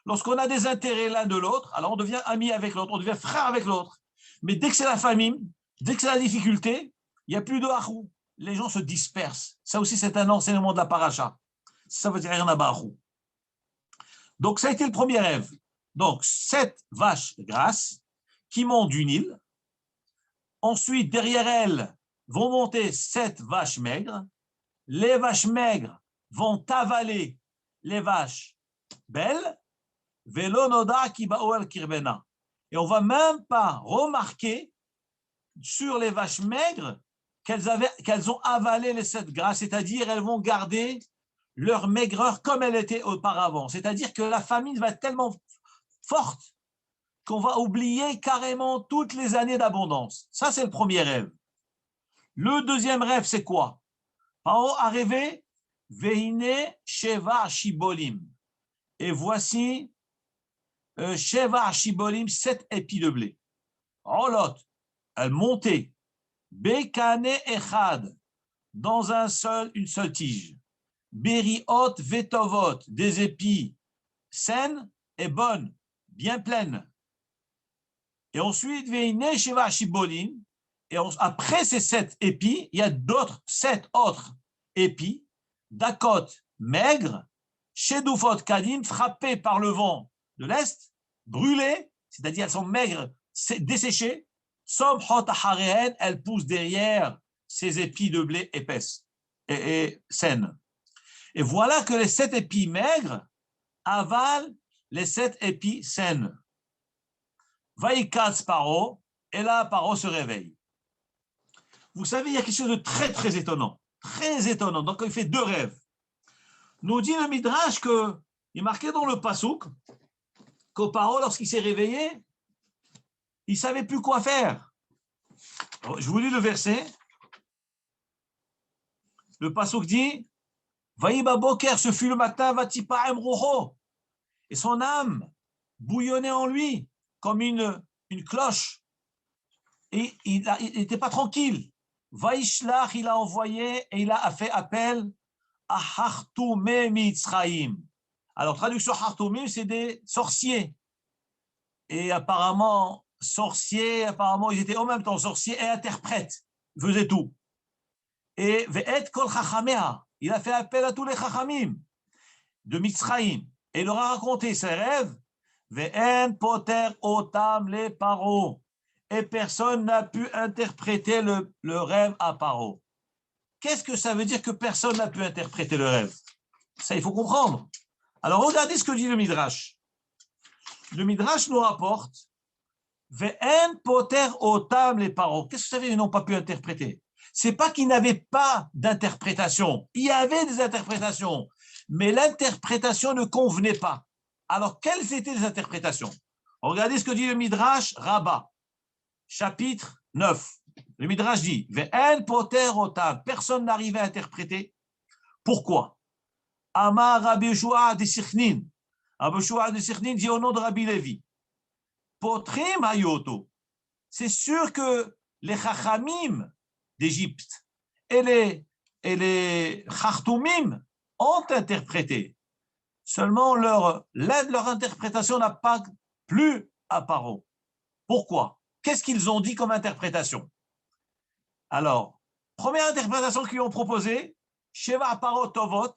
Lorsqu'on a des intérêts l'un de l'autre, alors on devient ami avec l'autre, on devient frère avec l'autre. Mais dès que c'est la famine, dès que c'est la difficulté, il n'y a plus de Ahu. Les gens se dispersent. Ça aussi, c'est un enseignement de la paracha. Ça veut dire rien à Ahu. Donc, ça a été le premier rêve. Donc, 7 vaches grasses qui montent du Nil. Ensuite, derrière elles, vont monter 7 vaches maigres. Les vaches maigres vont avaler les vaches belles. Velo noda ki ba'u al kirbena. Et on ne va même pas remarquer sur les vaches maigres qu'elles ont avalé les 7 grasses, c'est-à-dire elles vont garder leur maigreur comme elle était auparavant. C'est-à-dire que la famine va être tellement forte qu'on va oublier carrément toutes les années d'abondance. Ça, c'est le premier rêve. Le deuxième rêve, c'est quoi? Paro a rêvé Veine Sheva Shibolim. Et voici Sheva Shibolim, 7 épis de blé. Rolot, elle montait. Bekane Echad, dans une seule tige. Beriot Vetovot, des épis saines et bonnes, bien pleines. Et ensuite, Veine Sheva Shibolim. Et après ces 7 épis, il y a 7 autres épis, Dakot, maigres, Shedufot Kadim, frappés par le vent de l'Est, brûlées, c'est-à-dire elles sont maigres, desséchées, Sobhot Aharehen, elles poussent derrière ces épis de blé épaisses et saines. Et voilà que les 7 épis maigres avalent les 7 épis saines. Vaikatz Paro, et là, Paro se réveille. Vous savez, il y a quelque chose de très, très étonnant. Très étonnant. Donc, il fait 2 rêves. Nous dit le Midrash qu'il est marqué dans le Passouk qu'au Paro, lorsqu'il s'est réveillé, il ne savait plus quoi faire. Alors, je vous lis le verset. Le Passouk dit Vaïba Boker, ce fut le matin, Vatipa Emroho. Et son âme bouillonnait en lui comme une cloche. Et il n'était pas tranquille. Vaishlach, il a envoyé et il a fait appel à Hartoumé Mitzraïm. Alors, traduction Hartoumé, c'est des sorciers. Et apparemment, ils étaient en même temps sorciers et interprètes. Ils faisaient tout. Et Ve'et Kol Chachamea, il a fait appel à tous les Chachamim de Mitzraïm. Et il leur a raconté ses rêves. Ve'en Poter Otam le Paro. Et personne n'a pu interpréter le rêve à Paro. Qu'est-ce que ça veut dire que personne n'a pu interpréter le rêve? Ça, il faut comprendre. Alors, regardez ce que dit le Midrash. Le Midrash nous rapporte Ve'en poter otam les Paro. Qu'est-ce que ça veut dire qu'ils n'ont pas pu interpréter? C'est pas qu'ils n'avaient pas d'interprétation. Il y avait des interprétations, mais l'interprétation ne convenait pas. Alors, quelles étaient les interprétations? Regardez ce que dit le Midrash Rabbah. Chapitre 9. Le Midrash dit Ve'en poter otam. Personne n'arrivait à interpréter. Pourquoi? Amar Rabbi Yoshua de Sichnin. Rabbi Yoshua de Sichnin dit au nom de Rabbi Lévi Potrim hayoto. C'est sûr que les Chachamim d'Égypte et les Chartoumim ont interprété. Seulement leur interprétation n'a pas plu à Paro. Pourquoi? Qu'est-ce qu'ils ont dit comme interprétation? Alors, première interprétation qu'ils ont proposée, Sheva Paro Tovot,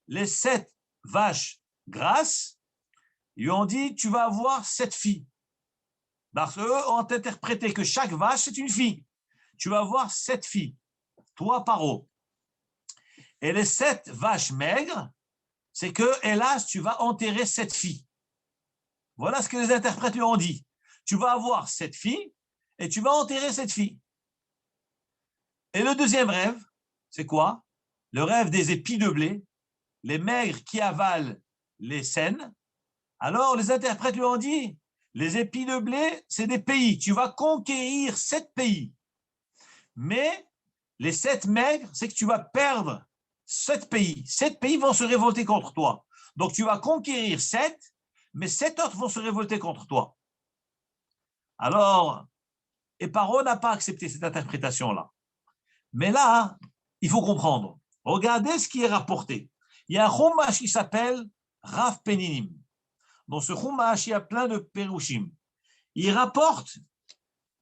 les 7 vaches grasses, ils lui ont dit, tu vas avoir 7 filles. Parce qu'eux ont interprété que chaque vache, c'est une fille. Tu vas avoir 7 filles, toi Paro. Et les 7 vaches maigres, c'est que, hélas, tu vas enterrer 7 filles. Voilà ce que les interprètes lui ont dit. Tu vas avoir 7 filles et tu vas enterrer 7 filles. Et le deuxième rêve, c'est quoi? Le rêve des épis de blé, les maigres qui avalent les saines. Alors, les interprètes lui ont dit, les épis de blé, c'est des pays. Tu vas conquérir 7 pays. Mais les 7 maigres, c'est que tu vas perdre 7 pays vont se révolter contre toi. Donc tu vas conquérir 7, mais 7 autres vont se révolter contre toi. Alors, et Paro n'a pas accepté cette interprétation-là. Mais là, il faut comprendre. Regardez ce qui est rapporté. Il y a un chumash qui s'appelle Rav Peninim. Dans ce chumash, il y a plein de perushim. Il rapporte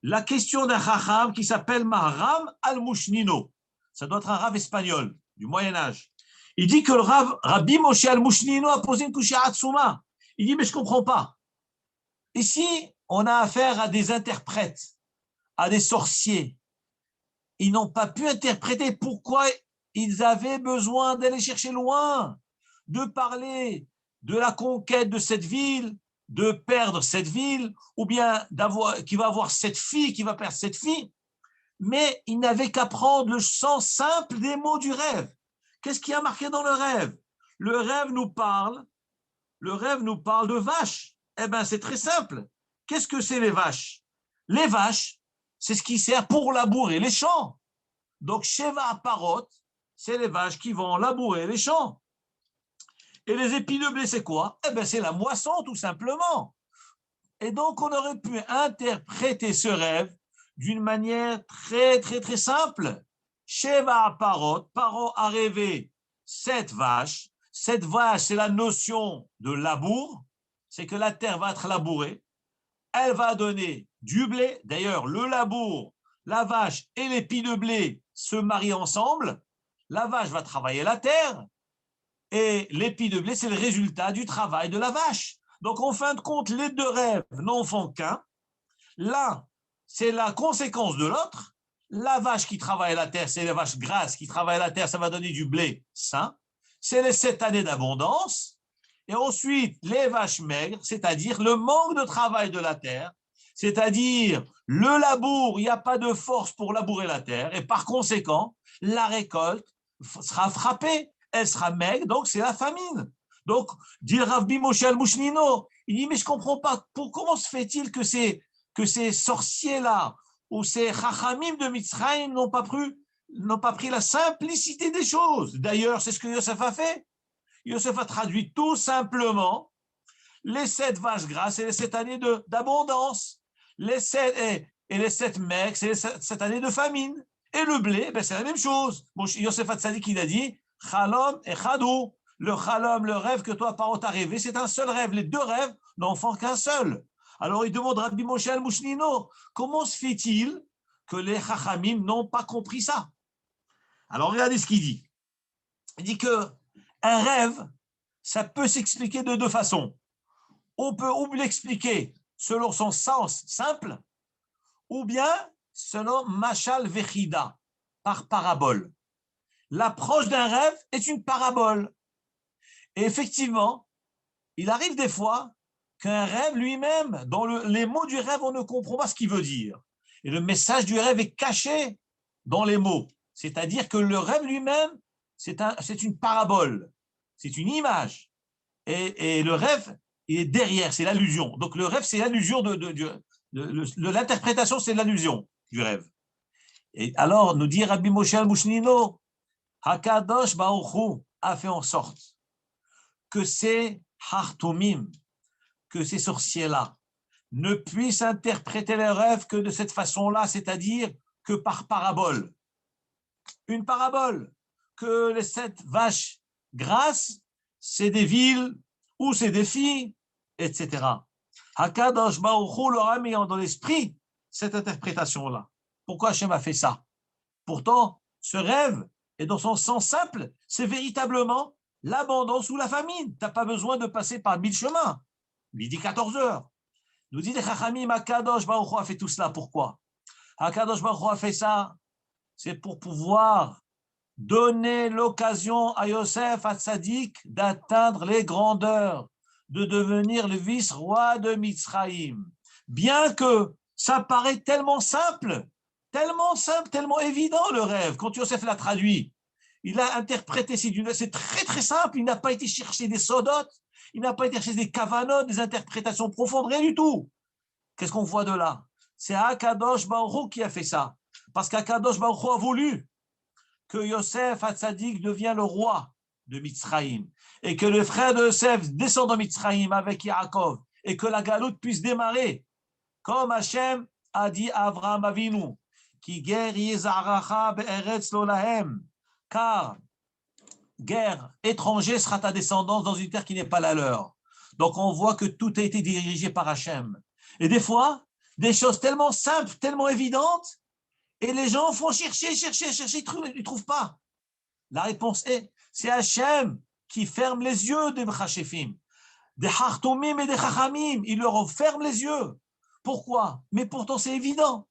la question d'un chacham qui s'appelle Maharam al-Mushnino. Ça doit être un Rav espagnol du Moyen-Âge. Il dit que le Rabbi Moshe al-Mushnino a posé une couche à Hatsuma. Il dit, mais je ne comprends pas. Ici, on a affaire à des interprètes, à des sorciers. Ils n'ont pas pu interpréter pourquoi ils avaient besoin d'aller chercher loin, de parler de la conquête de cette ville, de perdre cette ville, ou bien qu'il va avoir cette fille, qui va perdre cette fille. Mais ils n'avaient qu'à prendre le sens simple des mots du rêve. Qu'est-ce qui a marqué dans le rêve? Le rêve nous parle de vaches. Eh bien, c'est très simple. Qu'est-ce que c'est les vaches? Les vaches, c'est ce qui sert pour labourer les champs. Donc, Sheva Parot, c'est les vaches qui vont labourer les champs. Et les épis de blé, c'est quoi? Eh bien, c'est la moisson, tout simplement. Et donc, on aurait pu interpréter ce rêve d'une manière très, très, très simple. Sheva Parot, Parot a rêvé 7 vaches. Cette vache, c'est la notion de labour. C'est que la terre va être labourée. Elle va donner du blé. D'ailleurs, le labour, la vache et l'épi de blé se marient ensemble. La vache va travailler la terre et l'épi de blé, c'est le résultat du travail de la vache. Donc, en fin de compte, les deux rêves n'en font qu'un. L'un, c'est la conséquence de l'autre. La vache qui travaille la terre, c'est la vache grasse qui travaille la terre, ça va donner du blé sain. C'est les 7 années d'abondance. Et ensuite, les vaches maigres, c'est-à-dire le manque de travail de la terre, c'est-à-dire le labour, il n'y a pas de force pour labourer la terre, et par conséquent, la récolte sera frappée, elle sera maigre, donc c'est la famine. Donc, dit Rabbi Moshe al-Mushnino, il dit, mais je ne comprends pas, comment se fait-il que ces sorciers-là, ou ces chachamim de Mitzrayim n'ont pas pris la simplicité des choses. D'ailleurs, c'est ce que Yosef a fait. Yosef a traduit tout simplement les 7 vaches grasses et les 7 années d'abondance. Et les 7 mecs, c'est les 7 années de famine. Et le blé, ben c'est la même chose. Bon, Yosef Hatzadik, il a dit Chalom et Chadou. Le Chalom, le rêve que toi, Parot, as rêvé, c'est un seul rêve. Les deux rêves n'en font qu'un seul. Alors il demande Rabbi Moshe al-Mushnino, comment se fait-il que les Chachamim n'ont pas compris ça? Alors regardez ce qu'il dit. Il dit que un rêve, ça peut s'expliquer de 2 façons. On peut ou l'expliquer selon son sens simple, ou bien selon Machal Vechida, par parabole. L'approche d'un rêve est une parabole. Et effectivement, il arrive des fois qu'un rêve lui-même, dans les mots du rêve, on ne comprend pas ce qu'il veut dire. Et le message du rêve est caché dans les mots. C'est-à-dire que le rêve lui-même, c'est une parabole, c'est une image. Et le rêve, il est derrière, c'est l'allusion. Donc le rêve, c'est l'allusion de l'interprétation, c'est l'allusion du rêve. Et alors, nous dit Rabbi Moshe al-Mushnino, Hakadosh Baruch Hu a fait en sorte que ces hartumim, que ces sorciers-là, ne puissent interpréter les rêves que de cette façon-là, c'est-à-dire que par parabole. Une parabole, que les 7 vaches grasses, c'est des villes ou c'est des filles, etc. Hakadosh Baruch Hu leur a mis dans l'esprit cette interprétation-là. Pourquoi Hachem a fait ça? Pourtant, ce rêve, et dans son sens simple, c'est véritablement l'abondance ou la famine. Tu n'as pas besoin de passer par 1000 chemins. Midi 14 heures. Nous dit les Chachamim, Hakadosh Baruch Hu a fait tout cela. Pourquoi? Hakadosh Baruch Hu a fait ça, c'est pour pouvoir donner l'occasion à Yosef Hatzadik d'atteindre les grandeurs, de devenir le vice-roi de Mitzrayim. Bien que ça paraît tellement simple, tellement évident le rêve. Quand Yosef l'a traduit, il a interprété, c'est très très simple, il n'a pas été chercher des sodotes, il n'a pas été chercher des kavanotes, des interprétations profondes, rien du tout. Qu'est-ce qu'on voit de là? C'est Akadosh Baruch Hu qui a fait ça. Parce qu'Akadosh Baruch Hu a voulu que Yosef Hatzadik devient le roi de Mitzraïm et que le frère de Yosef descend dans Mitzraïm avec Yaakov et que la galoute puisse démarrer comme Hachem a dit à Avraham Avinu, qui guerre Yezaracha be'eretz lo lahem, car guerre étranger sera ta descendance dans une terre qui n'est pas la leur. Donc on voit que tout a été dirigé par Hachem. Et des fois, des choses tellement simples, tellement évidentes, et les gens font chercher, ils ne trouvent pas. La réponse est, c'est Hachem qui ferme les yeux des Mchashefim, des Hartomim et des Chachamim. Il leur ferme les yeux. Pourquoi? Mais pourtant c'est évident.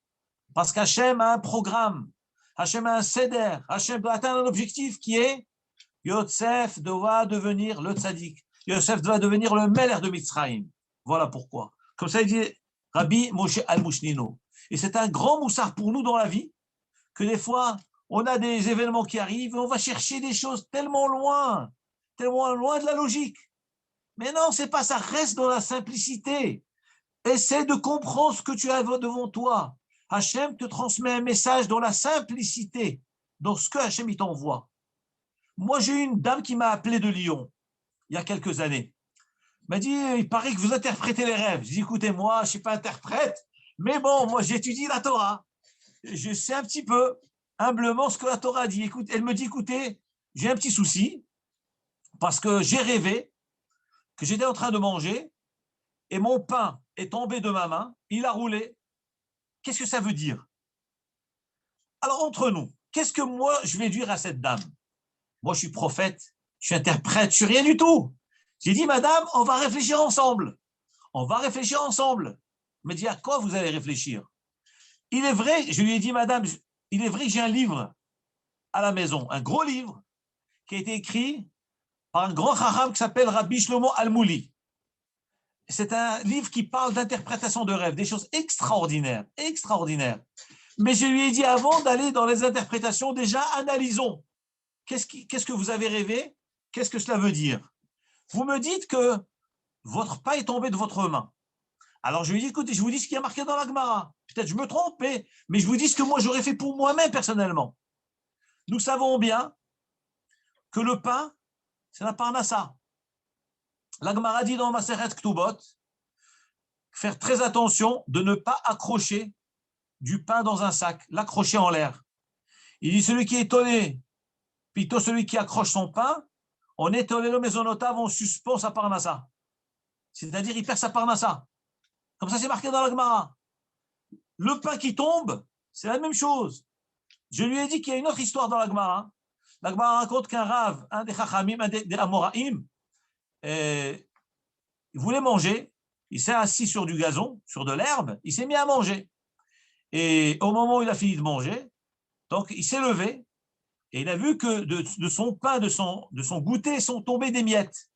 Parce qu'Hachem a un programme, Hachem a un seder, Hachem doit atteindre un objectif qui est Yosef doit devenir le tzaddik. Yosef doit devenir le Meler de Mitzrayim. Voilà pourquoi. Comme ça, il dit Rabbi Moshe Al-Mushnino. Et c'est un grand moussard pour nous dans la vie, que des fois, on a des événements qui arrivent et on va chercher des choses tellement loin de la logique. Mais non, c'est pas ça. Reste dans la simplicité. Essaie de comprendre ce que tu as devant toi. Hachem te transmet un message dans la simplicité, dans ce que Hachem il t'envoie. Moi, j'ai eu une dame qui m'a appelé de Lyon, il y a quelques années. Elle m'a dit, il paraît que vous interprétez les rêves. Je dis, écoutez, moi, je ne suis pas interprète, mais bon, moi, j'étudie la Torah. Je sais un petit peu, humblement, ce que la Torah dit. Écoute, elle me dit, écoutez, j'ai un petit souci, parce que j'ai rêvé que j'étais en train de manger, et mon pain est tombé de ma main, il a roulé. Qu'est-ce que ça veut dire? Alors, entre nous, qu'est-ce que moi, je vais dire à cette dame? Moi, je suis prophète, je suis interprète, je suis rien du tout. J'ai dit, madame, on va réfléchir ensemble. On va réfléchir ensemble. Elle me dit, à quoi vous allez réfléchir? Il est vrai, je lui ai dit, madame, il est vrai que j'ai un livre à la maison, un gros livre, qui a été écrit par un grand chacham qui s'appelle Rabbi Shlomo Almouli. C'est un livre qui parle d'interprétation de rêves, des choses extraordinaires, extraordinaires. Mais je lui ai dit, avant d'aller dans les interprétations, déjà, analysons. Qu'est-ce que vous avez rêvé? Qu'est-ce que cela veut dire? Vous me dites que votre pain est tombé de votre main. Alors je lui ai dit, écoutez, je vous dis ce qui est marqué dans la Gemara. Peut-être je me trompe, mais je vous dis ce que moi j'aurais fait pour moi-même personnellement. Nous savons bien que le pain, c'est la parnassa. La Gemara dit dans Maseret Ktubot, faire très attention de ne pas accrocher du pain dans un sac, l'accrocher en l'air. Il dit, celui qui est étonné, plutôt celui qui accroche son pain, on est le mésonotav, on suspend sa parnassa. C'est-à-dire, il perd sa parnassa. Comme ça, c'est marqué dans la Gemara. Le pain qui tombe, c'est la même chose. Je lui ai dit qu'il y a une autre histoire dans la Gemara. La Gemara raconte qu'un rave, un des chachamim, un des amoraïm, il voulait manger. Il s'est assis sur du gazon, sur de l'herbe. Il s'est mis à manger. Et au moment où il a fini de manger, donc il s'est levé et il a vu que de son pain, de son goûter, sont tombées des miettes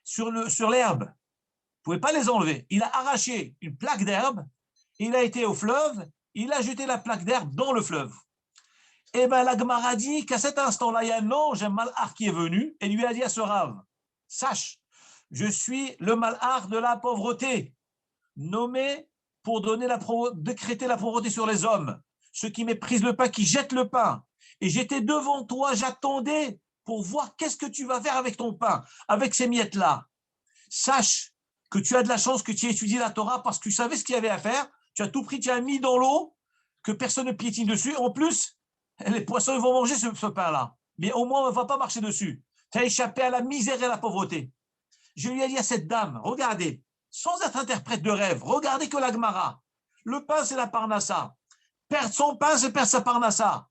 sur l'herbe. Il ne pouvait pas les enlever. Il a arraché une plaque d'herbe, il a été au fleuve, il a jeté la plaque d'herbe dans le fleuve. Et bien la Gemara dit qu'à cet instant-là, il y a un ange, un malach qui est venu et lui a dit à ce rave, sache, je suis le malach de la pauvreté, nommé pour décréter la pauvreté sur les hommes, ceux qui méprisent le pain, qui jettent le pain. Et j'étais devant toi, j'attendais pour voir qu'est-ce que tu vas faire avec ton pain, avec ces miettes-là. Sache que tu as de la chance que tu aies étudié la Torah parce que tu savais ce qu'il y avait à faire, tu as tout pris, tu as mis dans l'eau, que personne ne piétine dessus. En plus, les poissons vont manger ce pain-là. Mais au moins, on ne va pas marcher dessus. Tu as échappé à la misère et à la pauvreté. Je lui ai dit à cette dame, regardez, sans être interprète de rêve, regardez que la Gemara. Le pain, c'est la parnassa. Perdre son pain, c'est perdre sa parnassa.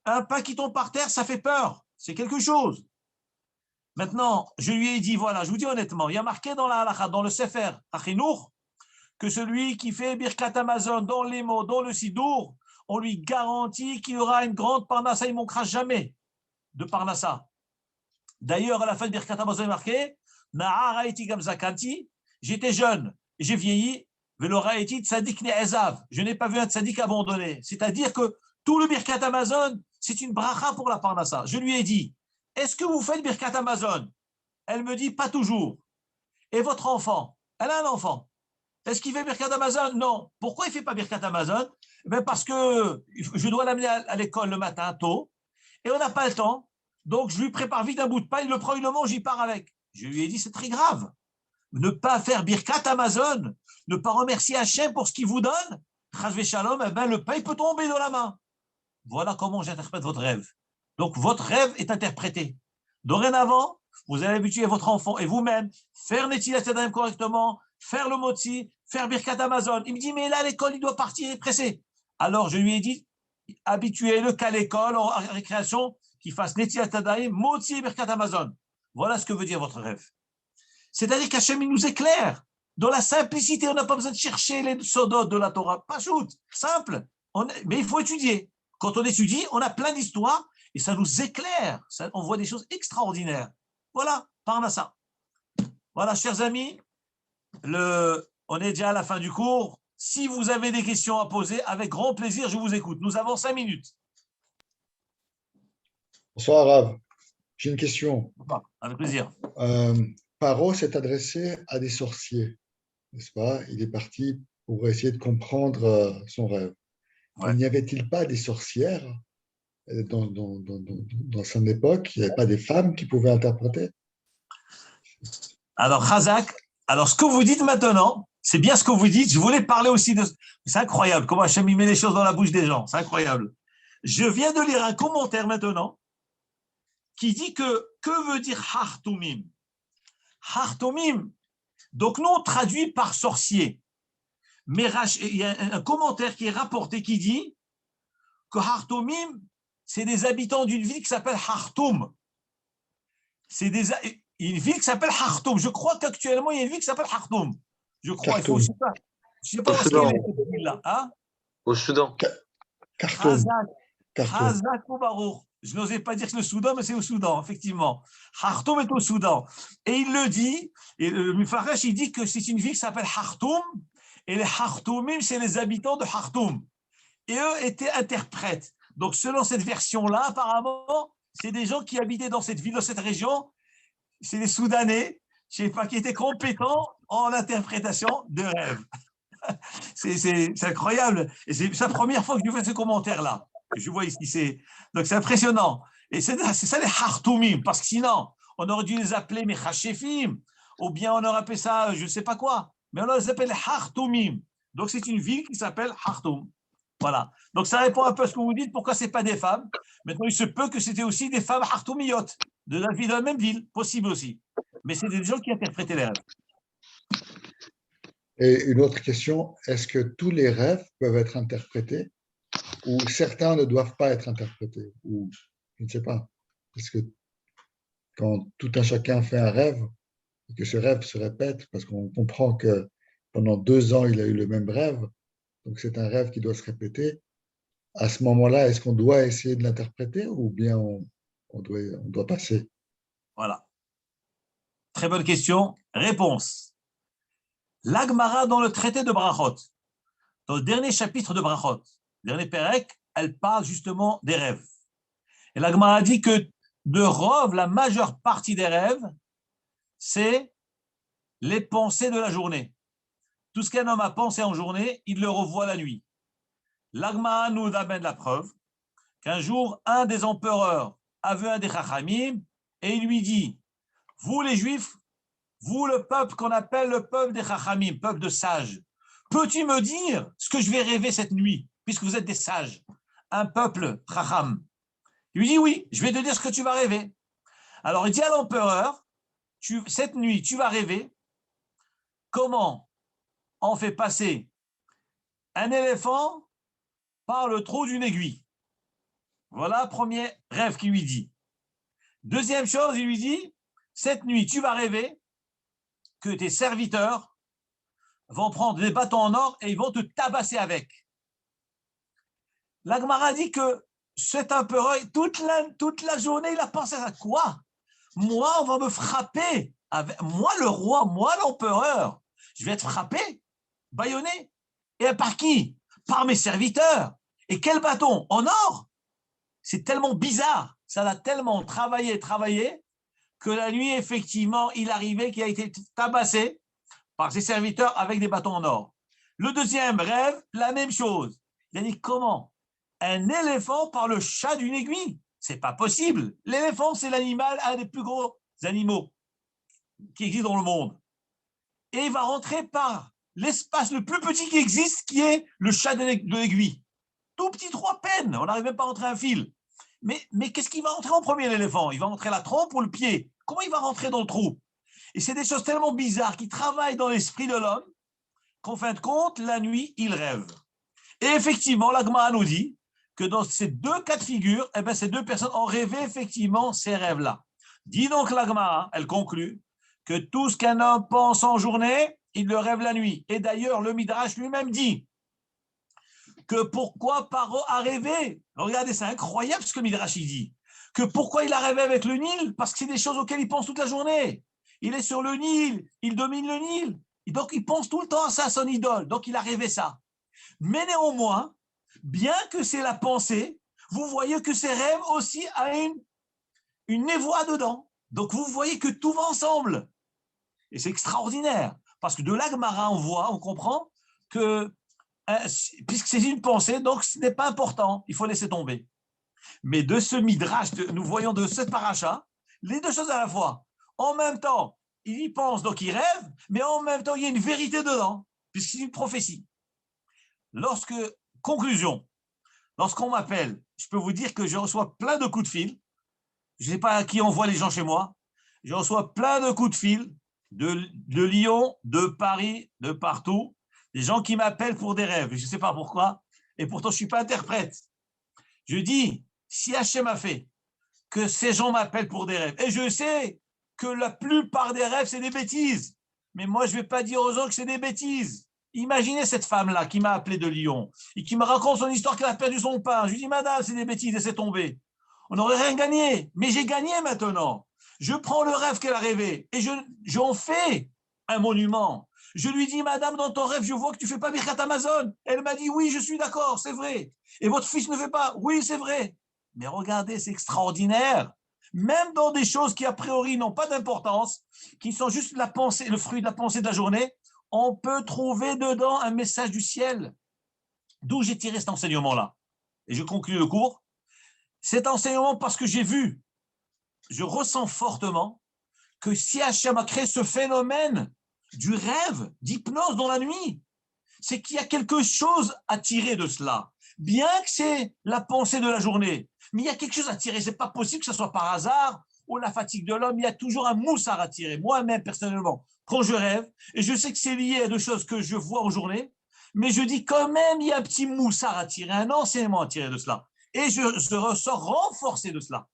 Un pain qui tombe par terre, ça fait peur. C'est quelque chose. Maintenant, je lui ai dit, voilà, je vous dis honnêtement, il y a marqué dans la halakha, dans le Sefer Achinour, que celui qui fait Birkat Amazon dans les mots, dans le Sidour, on lui garantit qu'il y aura une grande parnassa, il ne manquera jamais de parnassa. D'ailleurs, à la fin de Birkat Amazon, il est marqué, Na'ar haïti gam zakanti, j'étais jeune, j'ai vieilli, Velora haïti tzadik ne'ezav, je n'ai pas vu un tzadik abandonné. C'est-à-dire que tout le Birkat Amazon, c'est une bracha pour la parnassa. Je lui ai dit, est-ce que vous faites Birkat Amazon? Elle me dit, pas toujours. Et votre enfant? Elle a un enfant. Est-ce qu'il fait Birkat Amazon? Non. Pourquoi il ne fait pas Birkat Amazon? Parce que je dois l'amener à l'école le matin tôt. et on n'a pas le temps. Donc, je lui prépare vite un bout de pain, il le prend, il le mange, il part avec. Je lui ai dit, c'est très grave. Ne pas faire Birkat Amazon, ne pas remercier Hachem pour ce qu'il vous donne, Chazvé Shalom, eh ben, le pain peut tomber dans la main. Voilà comment j'interprète votre rêve. Donc, votre rêve est interprété. Dorénavant, vous allez habituer votre enfant et vous-même, faire Netilat Yadayim correctement, faire le Motzi, faire Birkat Amazon. Il me dit, mais là, à l'école, il doit partir, il est pressé. Alors, je lui ai dit, habituez-le qu'à l'école, en récréation, qu'il fasse Netilat Yadayim, Motzi et Birkat Amazon. Voilà ce que veut dire votre rêve. C'est-à-dire qu'Hachem, il nous éclaire. Dans la simplicité, on n'a pas besoin de chercher les sodotes de la Torah. Pas shoot, simple. Mais il faut étudier. Quand on étudie, on a plein d'histoires et ça nous éclaire. On voit des choses extraordinaires. Voilà, Parnassa. Voilà, chers amis, on est déjà à la fin du cours. Si vous avez des questions à poser, avec grand plaisir, je vous écoute. Nous avons 5 minutes. Bonsoir, Rav. J'ai une question. Avec plaisir. Paro s'est adressé à des sorciers, n'est-ce pas? Il est parti pour essayer de comprendre son rêve. Ouais. Il n'y avait-il pas des sorcières dans son époque? Il n'y avait pas des femmes qui pouvaient interpréter? Alors, Khazak, ce que vous dites maintenant, c'est bien ce que vous dites. Je voulais parler aussi de... C'est incroyable comment Hachem met les choses dans la bouche des gens. C'est incroyable. Je viens de lire un commentaire maintenant qui dit que veut dire Hartumim? Hartumim, donc nous on traduit par sorcier. Mais il y a un commentaire qui est rapporté qui dit que Hartumim, c'est des habitants d'une ville qui s'appelle Hartum. C'est une ville qui s'appelle Hartum. Je crois qu'actuellement, il y a une ville qui s'appelle Hartum. Je crois, il faut, je sais pas où est-ce qu'elle est cette ville-là. Hein? Au Soudan. Khartoum. Hazak ou Baruch. Je n'osais pas dire que c'est le Soudan, mais c'est au Soudan, effectivement. Hartum est au Soudan. Et il le dit, et le Mufaresh, il dit que c'est une ville qui s'appelle Hartum, et les Hartumim, c'est les habitants de Hartum. Et eux étaient interprètes. Donc, selon cette version-là, apparemment, c'est des gens qui habitaient dans cette ville, dans cette région. C'est des Soudanais, je ne sais pas, qui étaient compétents en interprétation de rêves. C'est incroyable. Et c'est la première fois que je fais ce commentaire-là. Je vois ici. Donc, c'est impressionnant. Et c'est ça les Hartumim, parce que sinon, on aurait dû les appeler Mechashefim, ou bien on aurait appelé ça, je ne sais pas quoi. Mais on les appelle les Hartumim. Donc, c'est une ville qui s'appelle Hartum. Voilà. Donc, ça répond un peu à ce que vous dites, pourquoi ce n'est pas des femmes. Maintenant, il se peut que c'était aussi des femmes Hartumiotes, de la même ville, possible aussi. Mais c'est des gens qui interprétaient les rêves. Et une autre question, est-ce que tous les rêves peuvent être interprétés ou certains ne doivent pas être interprétés? Ou je ne sais pas. Parce que quand tout un chacun fait un rêve et que ce rêve se répète, parce qu'on comprend que pendant 2 ans, il a eu le même rêve, donc c'est un rêve qui doit se répéter. À ce moment-là, est-ce qu'on doit essayer de l'interpréter ou bien on doit passer? Voilà. Très bonne question. Réponse. L'Agmara dans le traité de Brachot, dans le dernier chapitre de Brachot, le dernier Pérec, elle parle justement des rêves. Et l'Agmara dit que de Rov, la majeure partie des rêves, c'est les pensées de la journée. Tout ce qu'un homme a pensé en journée, il le revoit la nuit. L'Agmara nous amène la preuve qu'un jour, un des empereurs a vu un des Chachamim et il lui dit, vous les Juifs, vous le peuple qu'on appelle le peuple des Chachamim, peuple de sages, peux-tu me dire ce que je vais rêver cette nuit, puisque vous êtes des sages, un peuple Chacham? Il lui dit oui, je vais te dire ce que tu vas rêver. Alors il dit à l'empereur, cette nuit, tu vas rêver comment on fait passer un éléphant par le trou d'une aiguille. Voilà, premier rêve qu'il lui dit. Deuxième chose, il lui dit, cette nuit, tu vas rêver que tes serviteurs vont prendre des bâtons en or et ils vont te tabasser avec. La Gemara dit que cet empereur, toute la journée, il a pensé à quoi? Moi, on va me frapper. Moi, le roi, moi, l'empereur. Je vais être frappé, bâillonné. Et par qui? Par mes serviteurs. Et quel bâton? En or? C'est tellement bizarre. Ça l'a tellement travaillé, que la nuit, effectivement, il arrivait qu'il a été tabassé par ses serviteurs avec des bâtons en or. Le deuxième rêve, la même chose. Il a dit comment? Un éléphant par le chat d'une aiguille. C'est pas possible. L'éléphant, c'est l'animal, un des plus gros animaux qui existent dans le monde. Et il va rentrer par l'espace le plus petit qui existe, qui est le chat de l'aiguille. Tout petit trou à peine, on n'arrive même pas à rentrer un fil. Mais qu'est-ce qu'il va rentrer en premier, l'éléphant? Il va rentrer la trompe ou le pied? Comment il va rentrer dans le trou? Et c'est des choses tellement bizarres qui travaillent dans l'esprit de l'homme qu'en fin de compte, la nuit, il rêve. Et effectivement, la Gemara nous dit que dans ces deux cas de figure, eh bien, ces deux personnes ont rêvé effectivement ces rêves-là. Dit donc la Gemara, elle conclut, que tout ce qu'un homme pense en journée, il le rêve la nuit. Et d'ailleurs, le Midrash lui-même dit que pourquoi Paro a rêvé. Regardez, c'est incroyable ce que Midrash il dit. Que pourquoi il a rêvé avec le Nil? Parce que c'est des choses auxquelles il pense toute la journée. Il est sur le Nil, il domine le Nil. Et donc, il pense tout le temps à ça, à son idole. Donc, il a rêvé ça. Mais néanmoins, bien que c'est la pensée, vous voyez que ces rêves aussi a une névoie dedans. Donc, vous voyez que tout va ensemble. Et c'est extraordinaire. Parce que de l'Agmara, on comprend que, puisque c'est une pensée, donc ce n'est pas important. Il faut laisser tomber. Mais de ce midrash, nous voyons de cette paracha, les deux choses à la fois. En même temps, il y pense, donc il rêve, mais en même temps, il y a une vérité dedans, puisque c'est une prophétie. Conclusion, lorsqu'on m'appelle, je peux vous dire que je reçois plein de coups de fil. Je ne sais pas à qui envoie les gens chez moi. Je reçois plein de coups de fil de Lyon, de Paris, de partout. Des gens qui m'appellent pour des rêves. Je ne sais pas pourquoi. Et pourtant, je ne suis pas interprète. Je dis, si Hachem a fait que ces gens m'appellent pour des rêves, et je sais que la plupart des rêves, c'est des bêtises. Mais moi, je ne vais pas dire aux gens que c'est des bêtises. Imaginez cette femme-là qui m'a appelé de Lyon et qui me raconte son histoire qu'elle a perdu son pain. Je lui dis, madame, c'est des bêtises, laissez tomber. On n'aurait rien gagné. Mais j'ai gagné maintenant. Je prends le rêve qu'elle a rêvé et j'en fais un monument. Je lui dis, madame, dans ton rêve, je vois que tu ne fais pas Birkat Amazon. Elle m'a dit, oui, je suis d'accord, c'est vrai. Et votre fils ne fait pas. Oui, c'est vrai. Mais regardez, c'est extraordinaire. Même dans des choses qui, a priori, n'ont pas d'importance, qui sont juste la pensée, le fruit de la pensée de la journée, on peut trouver dedans un message du ciel. D'où j'ai tiré cet enseignement-là. Et je conclue le cours. Cet enseignement, parce que j'ai vu, je ressens fortement que si Hachem a créé ce phénomène du rêve, d'hypnose dans la nuit, c'est qu'il y a quelque chose à tirer de cela. Bien que c'est la pensée de la journée, mais il y a quelque chose à tirer. Ce n'est pas possible que ce soit par hasard ou la fatigue de l'homme. Il y a toujours un moussard à tirer. Moi-même, personnellement, quand je rêve, et je sais que c'est lié à des choses que je vois en journée, mais je dis quand même, il y a un petit moussard à tirer, un enseignement à tirer de cela. Et je ressors renforcé de cela.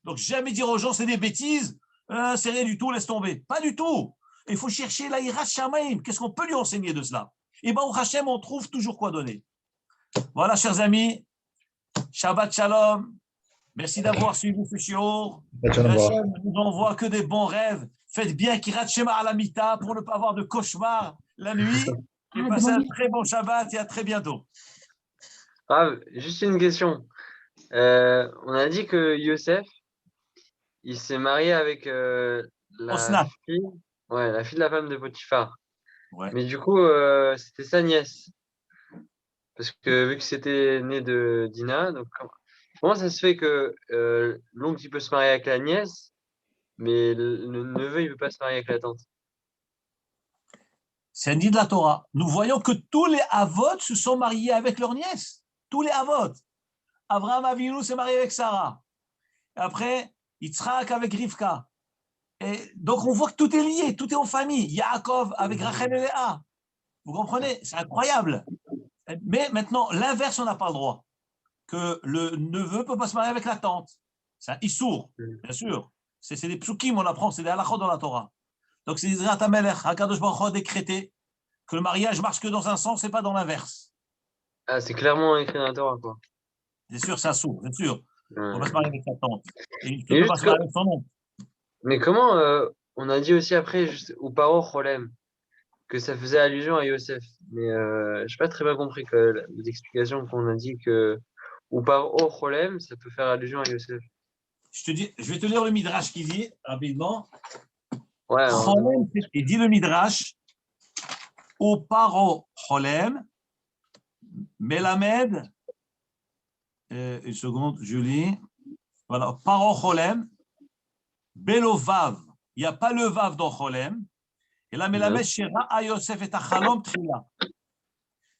Donc, jamais dire aux gens, c'est des bêtises, c'est rien du tout, laisse tomber. Pas du tout. Il faut chercher la Hirat Shamaim. Qu'est-ce qu'on peut lui enseigner de cela? Et bien, au Hachem, on trouve toujours quoi donner. Voilà, chers amis, Shabbat Shalom. Merci d'avoir suivi ce shiur. Hachem ne nous envoie que des bons rêves. Faites bien Kirat Shema à la mita pour ne pas avoir de cauchemar la nuit. Et passez un très bon Shabbat et à très bientôt. Ah, juste une question. On a dit que Youssef, il s'est marié avec la Osnat. fille, la fille de la femme de Potiphar. Ouais. Mais du coup, c'était sa nièce. Parce que vu que c'était né de Dina, donc comment ça se fait que l'oncle il peut se marier avec la nièce, mais le neveu il peut pas se marier avec la tante? C'est un dit de la Torah. Nous voyons que tous les Avot se sont mariés avec leur nièce. Tous les Avot. Abraham Avinu s'est marié avec Sarah. Après, Yitzhak avec Rivka. Et donc, on voit que tout est lié, tout est en famille. Yaakov avec Rachel et Léa. Vous comprenez? C'est incroyable. Mais maintenant, l'inverse, on n'a pas le droit. Que le neveu ne peut pas se marier avec la tante. C'est un issour, bien sûr. C'est des psukim, on apprend, c'est des halachot dans la Torah. Donc, c'est Israël Tamelech, Hakadosh Baruch Hu a décrété que le mariage marche que dans un sens et pas dans l'inverse. Ah, c'est clairement écrit dans la Torah, quoi. Bien sûr, c'est un sourd, bien sûr. On va se marier avec sa tante. Et une fille Mais, ne peut pas se marier avec son oncle. mais comment on a dit aussi après, juste, ou paro cholem, que ça faisait allusion à Yosef. Mais je n'ai pas très bien compris que l'explication qu'on a dit que ou par O Cholem, ça peut faire allusion à Yosef. Je vais te lire le Midrash qui dit, rapidement. Ouais, Cholem, il dit le Midrash, au paro Cholem, Melamed, une seconde, je lis. Voilà, Paro Cholem, Belo Vav. Il n'y a pas le Vav dans Cholem. Et là, Melamed Shera a Yosef et Achalom Trila.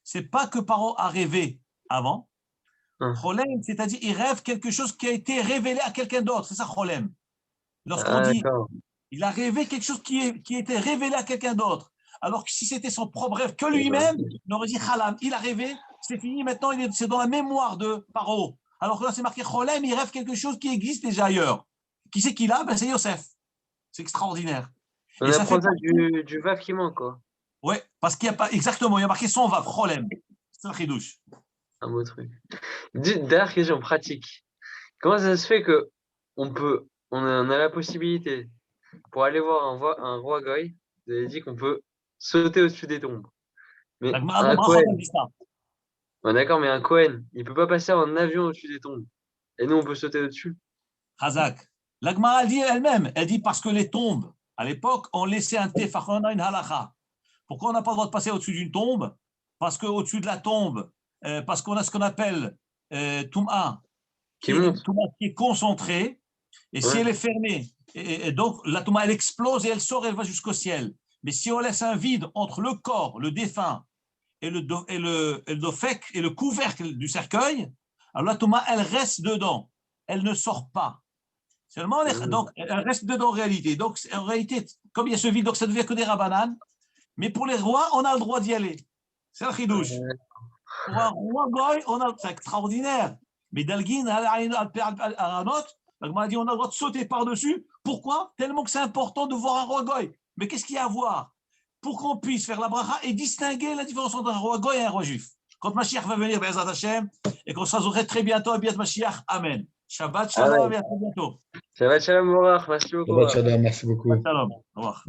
C'est pas que Paro a rêvé avant. Cholem, c'est-à-dire il rêve quelque chose qui a été révélé à quelqu'un d'autre. C'est ça Cholem. Lorsqu'on dit il a rêvé quelque chose qui a été révélé à quelqu'un d'autre. Alors que si c'était son propre rêve que lui-même, on aurait dit Chalam. Il a rêvé, c'est fini, maintenant c'est dans la mémoire de Paro. Alors que là, c'est marqué Cholem, il rêve quelque chose qui existe déjà ailleurs. Qui c'est qu'il a? Ben, c'est Yosef. C'est extraordinaire. On apprend ça du Vav qui manque, quoi. Oui, parce qu'il n'y a pas, exactement, il y a marqué son Vav, Cholem. C'est un chidouche. Un beau truc. Dernière question pratique. Comment ça se fait que on a la possibilité pour aller voir un roi Goy, vous avez dit qu'on peut sauter au-dessus des tombes. Mais un Cohen, d'accord, mais un Cohen, il peut pas passer en avion au-dessus des tombes. Et nous, on peut sauter au-dessus. Hazak. La Gemara dit elle-même, elle dit parce que les tombes, à l'époque, on laissait un tefachon, une halakha. Pourquoi on n'a pas le droit de passer au-dessus d'une tombe? Parce qu'au-dessus de la tombe, parce qu'on a ce qu'on appelle Touma, qui est concentrée, et si elle est fermée, et donc la Touma, elle explose et elle sort, elle va jusqu'au ciel. Mais si on laisse un vide entre le corps, le défunt, et le dofek, et le couvercle du cercueil, alors la Touma, elle reste dedans, elle ne sort pas. Seulement, donc, elle reste dedans en réalité. Donc, en réalité, comme il y a ce vide, donc ça devient que des rabananes. Mais pour les rois, on a le droit d'y aller. C'est un chidouche. Pour un roi goy, c'est extraordinaire. Mais Dalgin, Aranot, m'a dit on a le droit de sauter par-dessus. Pourquoi? Tellement que c'est important de voir un roi goy. Mais qu'est-ce qu'il y a à voir? Pour qu'on puisse faire la bracha et distinguer la différence entre un roi goy et un roi juif. Quand Mashiach va venir, Be'ezrat Hashem, et qu'on se retrouve très bientôt à Biat Mashiach, Amen. Shabbat Shalom et à très bientôt. Shabbat Shalom, merci beaucoup. Shabbat Shalom, merci beaucoup. Shabbat Shalom. Au revoir.